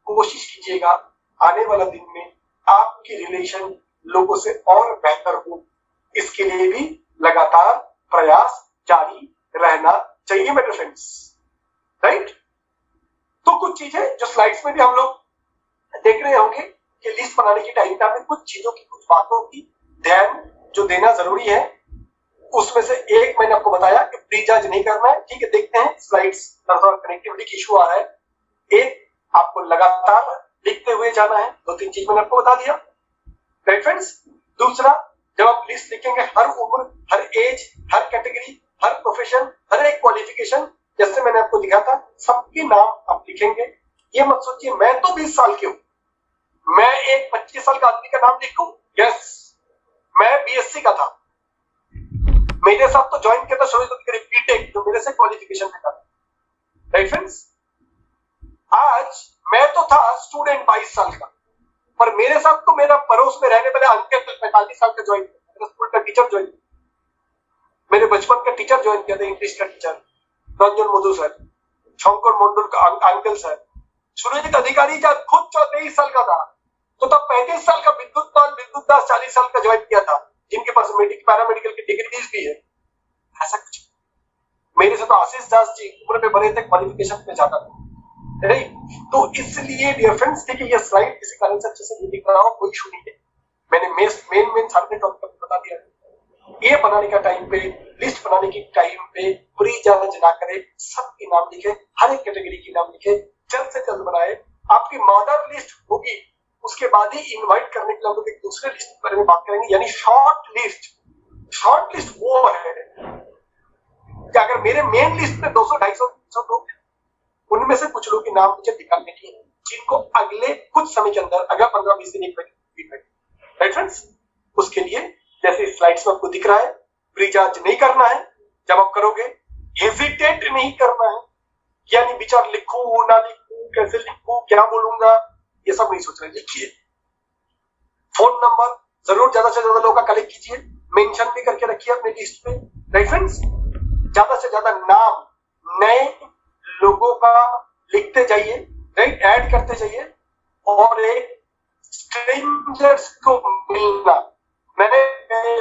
कोशिश कीजिएगा आने वाला दिन में आपकी रिलेशन लोगों से और बेहतर हो, इसके लिए भी लगातार प्रयास जारी रहना चाहिए मेरे फ्रेंड्स, राइट। तो कुछ चीजें जो स्लाइड्स में भी हम लोग देख रहे होंगे कि लिस्ट बनाने के टाइम पे हमें कुछ चीजों की, कुछ बातों की ध्यान जो देना जरूरी है, उसमें से एक मैंने आपको बताया कि प्री जज नहीं करना है। ठीक है, देखते हैं स्लाइड्स, कनेक्टिविटी की इशू आ रहा है। एक, आपको लगातार लिखते हुए जाना है, 2-3 चीज मैंने आपको बता दिया, राइट फ्रेंड्स। दूसरा, जब आप लिस्ट लिखेंगे हर उम्र, हर एज, हर कैटेगरी, हर प्रोफेशन, हर एक क्वालिफिकेशन, जैसे मैंने आपको दिखा था, सबके नाम आप लिखेंगे। ये मत सोचिए मैं तो 20 साल के हूं, मैं एक 25 साल का आदमी का नाम लिखूं। यस, मैं बीएससी का था, मेरे साथ तो ज्वाइन किया था शोएब बीटेक, जो मेरे से क्वालिफिकेशन में था, राइट फ्रेंड्स। आज मैं तो था स्टूडेंट 22 साल का, पर मेरे साथ तो मेरा पड़ोस में रहने वाले अंकल 45 साल का ज्वाइन किया, मेरे स्कूल का टीचर ज्वाइन किया, मेरे बचपन का टीचर ज्वाइन किया था, इंग्लिश का टीचर रंजन मधु सर, शंकर मंडल का अंकल सर, सुरजीत अधिकारी जब खुद 23 साल का था, तो तब 35 साल का विद्युत दास 40 साल का ज्वाइन किया था, जिनके पास पैरामेडिकल की डिग्रीज भी है। ऐसा कुछ मेरे से तो आशीष दास जी उम्र में बड़े थे, क्वालिफिकेशन में ज्यादा था, राइट। तो इसलिए डियर फ्रेंड्स, देखिए ये स्लाइड किसी कारण से अच्छे से नहीं दिख रहा हो, कोई इशू नहीं है, मैंने मेन सारे टॉपिक बता दिया। ये बनाने का टाइम पे, लिस्ट बनाने की टाइम पे प्री जज ना करे, सबके नाम लिखे, हर एक कैटेगरी की नाम लिखे, जल्द से जल्द बनाए। आपकी मॉडर्न लिस्ट होगी, उसके बाद ही इनवाइट करने के लिए हम लोग एक दूसरे लिस्ट के बारे में बात करेंगे, यानी शॉर्ट लिस्ट, शॉर्ट लिस्ट वो है कि अगर मेरे मेन लिस्ट में 200-250 लोग हैं, उनमें से कुछ लोग के नाम मुझे निकालने के लिए, जिनको अगले कुछ समय के अंदर, अगर 15-20 दिन, 1 महीने, राइट फ्रेंड्स, उसके लिए जैसे स्लाइड्स में आपको दिख रहा है, प्रीजाज नहीं करना है। जब आप करोगे हेजिटेट नहीं करना है, यानी विचार लिखूं ना लिखूं, कैसे लिखूं, क्या बोलूंगा, ये सब नहीं सोचना है। लिखिए, फोन नंबर जरूर ज्यादा से ज्यादा लोगों का कलेक्ट कीजिए, मेंशन भी करके रखिए अपने लिस्ट में, राइट फ्रेंड्स। ज्यादा से ज्यादा नाम नए लोगों का लिखते जाइए, राइट, ऐड करते जाइए। और एक स्ट्रेंजर्स को मिलना, मैंने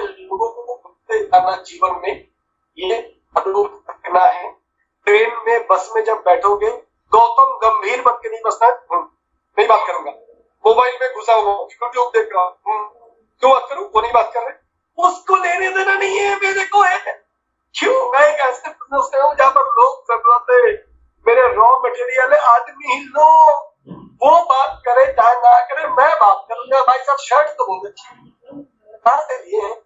लोगों को मिलते जाना जीवन में, ये अनुभव रखना है। ट्रेन में, बस में जब बैठोगे, गौतम गंभीर बन के नहीं बसना है, नहीं बात करूंगा, मोबाइल में घुसा हुआ यूट्यूब देख रहा हूं, क्यों बात करूं, वो नहीं बात कर रहे, उसको लेने देना नहीं है, मेरे को है। क्यों? मैं एक ऐसे बिजनेस में हूं जहां पर लोग जरूरत है, मेरे रॉ मटेरियल है, आदमी ही लो, वो बात करे चाहे ना करे, मैं बात करूंगा। भाई साहब शर्ट तो बहुत अच्छी है,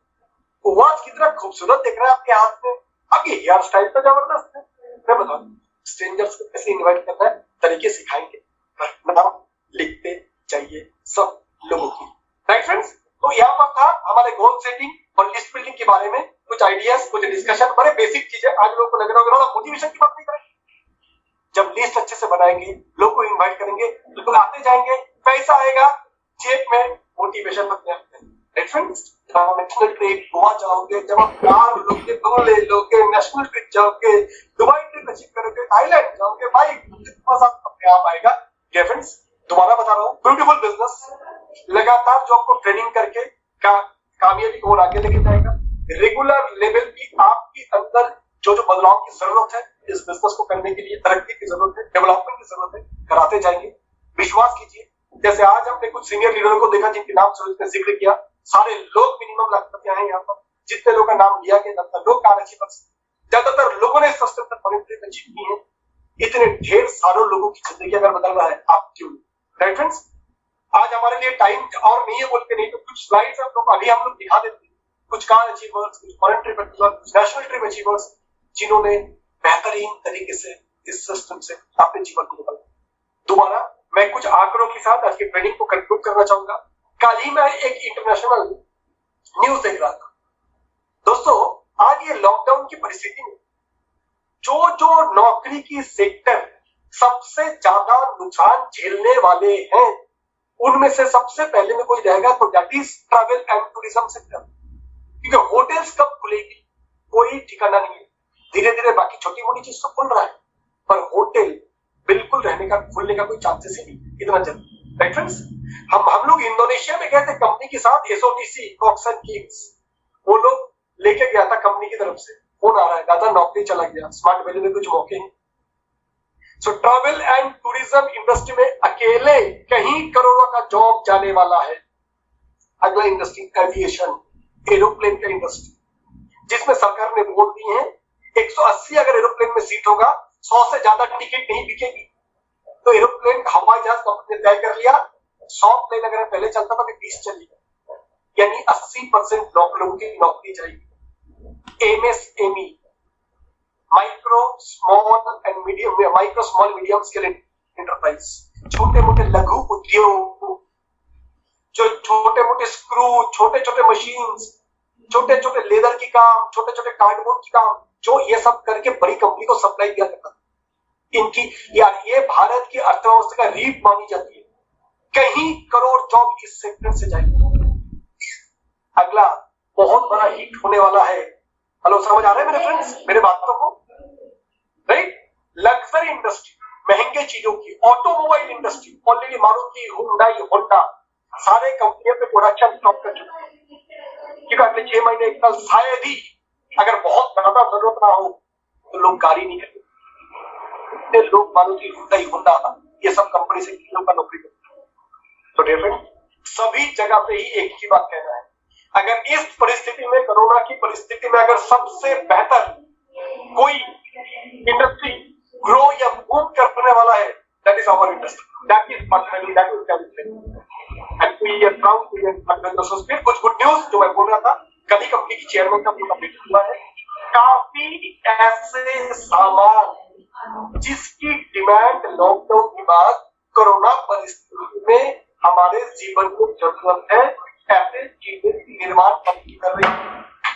वॉच कितना खूबसूरत दिख रहा है आपके हाथ में, आपकी हेयर स्टाइल तो जबरदस्त है। मैं बताऊं स्ट्रेंजर्स को कैसे इनवाइट करना है, तरीके सिखाएंगे, नाम लिखते चाहिए सब लोगों की, राइट फ्रेंड्स। तो यहाँ पर था हमारे गोल सेटिंग और लिस्ट बिल्डिंग के बारे में कुछ आइडियाज, कुछ डिस्कशन, बड़े बेसिक चीजें। आज लोगों को लग रहा होगा मोटिवेशन की बात नहीं करेंगे, जब लिस्ट अच्छे से बनाएंगे, लोग को इनवाइट करेंगे, लोग आते जाएंगे, पैसा आएगा जेब में, मोटिवेशन अपने आप में, राइट फ्रेंड्स। जब आप नेशनल ट्रिप गोवा जाओगे, जब आप कार लोगे, बंगले लोगे, नेशनल ट्रिप जाओगे, दुबई ट्रिप अचीव करोगे, थाईलैंड जाओगे, भाई मजा अपने आप आएगा। फ्रेंड्स दोबारा बता रहा हूँ, ब्यूटीफुल बिजनेस लगातार जो आपको ट्रेनिंग करके कामयाबी को और आगे लेके जाएगा। रेगुलर लेवल की आपके अंदर जो जो बदलाव की जरूरत है इस बिजनेस को करने के लिए, तरक्की की जरूरत है, डेवलपमेंट की जरूरत है, कराते जाएंगे। विश्वास कीजिए, जैसे आज हमने कुछ सीनियर लीडरों को देखा जिनके नाम सूरज ने जिक्र किया, सारे लोग मिनिमम लाखपति आए यहाँ पर, जितने लोगों का नाम लिया गया ज्यादातर लोग कार अचीवर्स, ज्यादातर लोगों ने सस्टेनेबल फॉरेन अचीव की है। इतने ढेर सारों लोगों की जिंदगी अगर बदल रहा है, आप क्यों? राइट फ्रेंड्स, आज हमारे लिए टाइम और नहीं है बोल के नहीं, तो कुछ स्लाइड्स अभी हम लोग दिखा देते हैं, कुछ कार अचीवर्स, कुछ फॉरेन ट्रिप अचीवर्स, कुछ नेशनल ट्रिप अचीवर्स, जिन्होंने बेहतरीन तरीके से इस सिस्टम से अपने जीवन को बदला। दोबारा मैं कुछ आंकड़ों के साथ आज की ट्रेनिंग को कंक्लूड करना चाहूंगा। कल ही मैं एक इंटरनेशनल न्यूज देख रहा था। दोस्तों, आज ये लॉकडाउन की परिस्थिति में जो जो नौकरी की सेक्टर सबसे ज्यादा नुकसान झेलने वाले हैं, उनमें से सबसे पहले में कोई रहेगा तो that is travel and tourism sector. क्योंकि होटल्स कब खुलेगी कोई ठिकाना नहीं है, धीरे धीरे बाकी छोटी मोटी चीज तो खुल रहा है, पर होटल बिल्कुल रहने का, खुलने का कोई चांसेस ही नहीं इतना जल्दी। राइट फ्रेंड्स, हम लोग इंडोनेशिया में गए थे कंपनी के साथ, एसओटीसी कॉक्स एंड किंग्स, वो लोग लेके गया था कंपनी की तरफ से, फोन आ रहा है, दादा नौकरी चला गया, स्मार्ट वैली में कुछ मौके हैं। सो ट्रैवल एंड टूरिज्म इंडस्ट्री में अकेले कहीं करोड़ों का जॉब जाने वाला है। अगला इंडस्ट्री एविएशन, एरोप्लेन का इंडस्ट्री, जिसमें सरकार ने वोट दी है 180 अगर एरोप्लेन में सीट होगा 100 से ज्यादा टिकट नहीं बिकेगी। तो एरोप्लेन हवाई जहाज कंपनी ने तय कर लिया 100 प्लेन अगर पहले चलता था तो 20 चलेगा, यानी 80% लोगों की नौकरी जाएगी। MSME, micro small medium scale enterprise, छोटे मोटे लघु उद्योग, जो छोटे मोटे स्क्रू, छोटे छोटे मशीन, छोटे छोटे लेदर की काम, छोटे छोटे कार्डबोर्ड की काम, जो ये सब करके बड़ी कंपनी को सप्लाई किया करता था। इनकी यार ये भारत की अर्थव्यवस्था का रीढ़ मानी जाती है। कहीं करोड़ जॉब इस सेक्टर से जाएगी। अगला बहुत बड़ा हिट होने वाला है। हेलो, समझ आ रहा है मेरे फ्रेंड्स मेरे बातों को? राइट, लग्जरी इंडस्ट्री, महंगे चीजों की, automobile industry, already Maruti, Hyundai, Honda सारे कंपनियों पे प्रोडक्शन स्टॉप कर चुके हैं, क्योंकि अगले 6 महीने 1 साल शायद ही अगर बहुत ज्यादा जरूरत ना हो तो लोग गाड़ी नहीं करेंगे। इतने लोग मारुति, हुंडई, होंडा ये सब कंपनी से लोग का नौकरी करते हैं। तो डियर फ्रेंड, सभी जगह पे ही एक ही बात कहना है, अगर इस परिस्थिति में, कोरोना की परिस्थिति में अगर सबसे बेहतर कोई इंडस्ट्री ग्रो या मूव करने वाला है, that is our industry, that is personally, that is calibrate and we are proud to be associated. कुछ गुड न्यूज जो मैं बोल रहा था, कल ही कंपनी की चेयरमैन का कंप्लीट हुआ है। काफी ऐसे सामान जिसकी डिमांड लॉकडाउन के बाद कोरोना परिस्थिति में हमारे जीवन को जरूरत है, ऐसे चीजें की निर्माण कंपनी कर रही है।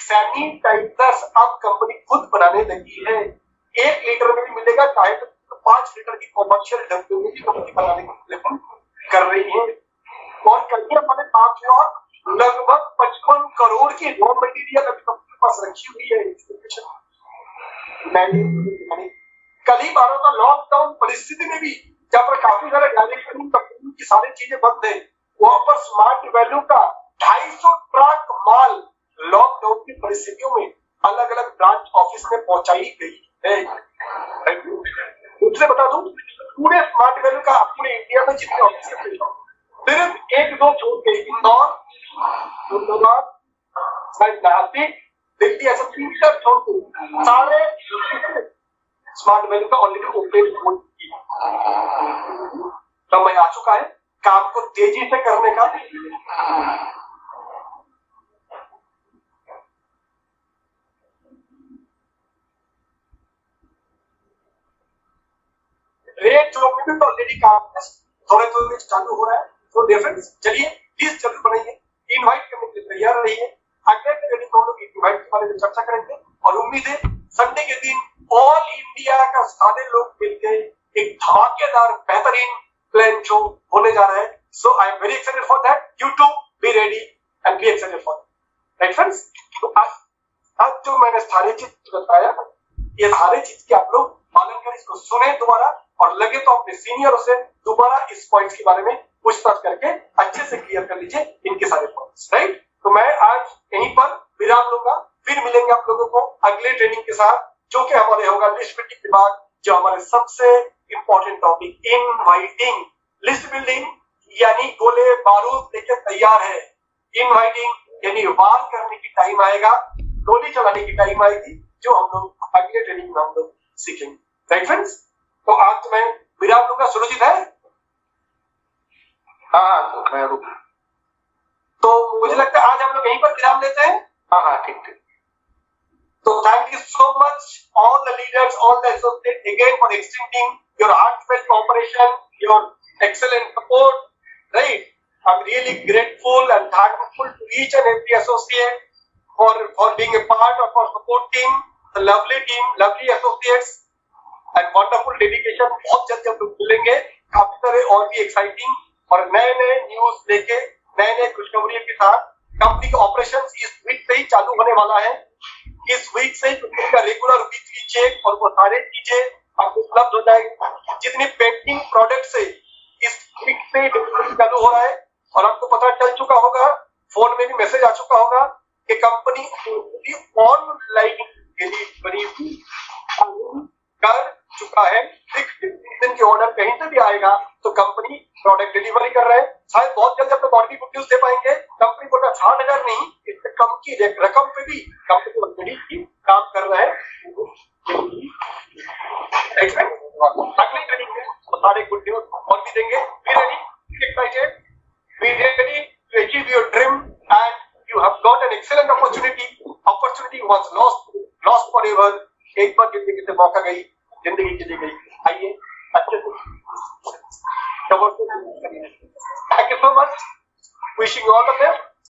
सैनिटाइजर्स अब कंपनी खुद बनाने लगी है, 1 लीटर में भी मिलेगा, चाहे तो 5 लीटर की कॉमर्शियल डब्बे में भी कंपनी बनाने की प्लान कर रही है। और कल ही हमारे पास लगभग 55 करोड़ की रॉ मटेरियल अभी कंपनी के पास रखी हुई है। कल ही भारत का लॉकडाउन परिस्थिति में भी जहाँ पर काफी सारे डायरेक्ट कंपनी की सारी चीजें बंद है, वहां पर स्मार्ट वैल्यू का 250 ट्रक माल लॉकडाउन की परिस्थितियों में अलग अलग ब्रांच ऑफिस में पहुंचाई गई है। दूसरे बता दूं, पूरे स्मार्ट वैल्यू का पूरे इंडिया में जितने ऑफिस है सिर्फ 1-2 छोड़ के इंदौर, मुरादाबाद, नासिक, दिल्ली, ऐसे 3 छोड़ के सारे स्मार्ट वैल्यू का ऑलरेडी ओपन हो समय आ चुका है काम को तेजी से करने का। रेट जो भी तो ऑलरेडी काम थोड़े चालू हो रहा है। तो डिफरेंस चलिए प्लीज जरूर बनाइए, इनवाइट करने के लिए तैयार रहिए। अगले ट्रेनिंग में हम लोग इनवाइट के बारे में चर्चा करेंगे और उम्मीद है संडे के दिन ऑल इंडिया का सारे लोग मिलकर एक धमाकेदार बेहतरीन प्लान शो होने जा रहा है। So I am very excited for that, you to be ready and be excited for that, right friends. तो आज जो मैंने सारी चीज बताया, ये सारी चीज की आप लोग पालन करें, इसको सुने दोबारा और लगे तो अपने सीनियरों से दोबारा इस पॉइंट्स के बारे में पूछताछ करके अच्छे से क्लियर कर लीजिए इनके सारे पॉइंट्स, राइट। तो मैं आज यहीं पर विराम लूंगा, फिर मिलेंगे आप लोगों को अगले ट्रेनिंग के साथ, जो कि हमारे होगा लिस्ट बिल्डिंग के बाद, जो हमारे सबसे important topic inviting. List building यानी गोले बारूद लेकर तैयार है, इनवाइटिंग यानी वार करने की टाइम आएगा, गोली चलाने की टाइम आएगी, जो हम लोग अगले ट्रेनिंग में हम लोग सीखेंगे, राइट फ्रेंड्स। तो आज मैं विराम लूंगा, सुरजीत है? हाँ मैं रुक। तो मुझे लगता है आज हम लोग यहीं पर विराम लेते हैं। हाँ ठीक। So thank you so much, all the leaders, all the associates, again for extending your heartfelt cooperation, your excellent support, right? I'm really grateful and thankful to each and every associate for being a part of our support team, the lovely team, lovely associates, and wonderful dedication. बहुत जल्द हम लोग मिलेंगे, काफी सारे और भी एक्साइटिंग और नए न्यूज लेके, नए खुशखबरी के साथ। कंपनी का ऑपरेशन इस वीक से ही चालू होने वाला है। इस वीक से कंपनी का रेगुलर वीकली चेक और वो सारे चीजें आपको उपलब्ध हो जाएगी। जितनी पेंडिंग प्रोडक्ट है इस वीक से डिलीवरी चालू हो रहा है और आपको पता चल चुका होगा, फोन में भी मैसेज आ चुका होगा कि कंपनी ऑनलाइन डिलीवरी कर चुका है। 6 दिन के ऑर्डर कहीं से भी आएगा तो कंपनी प्रोडक्ट डिलीवरी कर रहा है। शायद बहुत जल्द अपने बॉडी गुड न्यूज दे पाएंगे। कंपनी को 60,000 नहीं, इससे कम की रकम पे भी कंपनी ऑलरेडी काम कर रहा है। अगली ट्रेनिंग में सारे गुड न्यूज और भी देंगे। Be ready, excited, be ready to achieve your dream and you have got an excellent opportunity was lost forever. एक बार जिंदगी से मौका गई, जिंदगी चली गई। आइए अच्छे से thank you so much, wishing you all the best.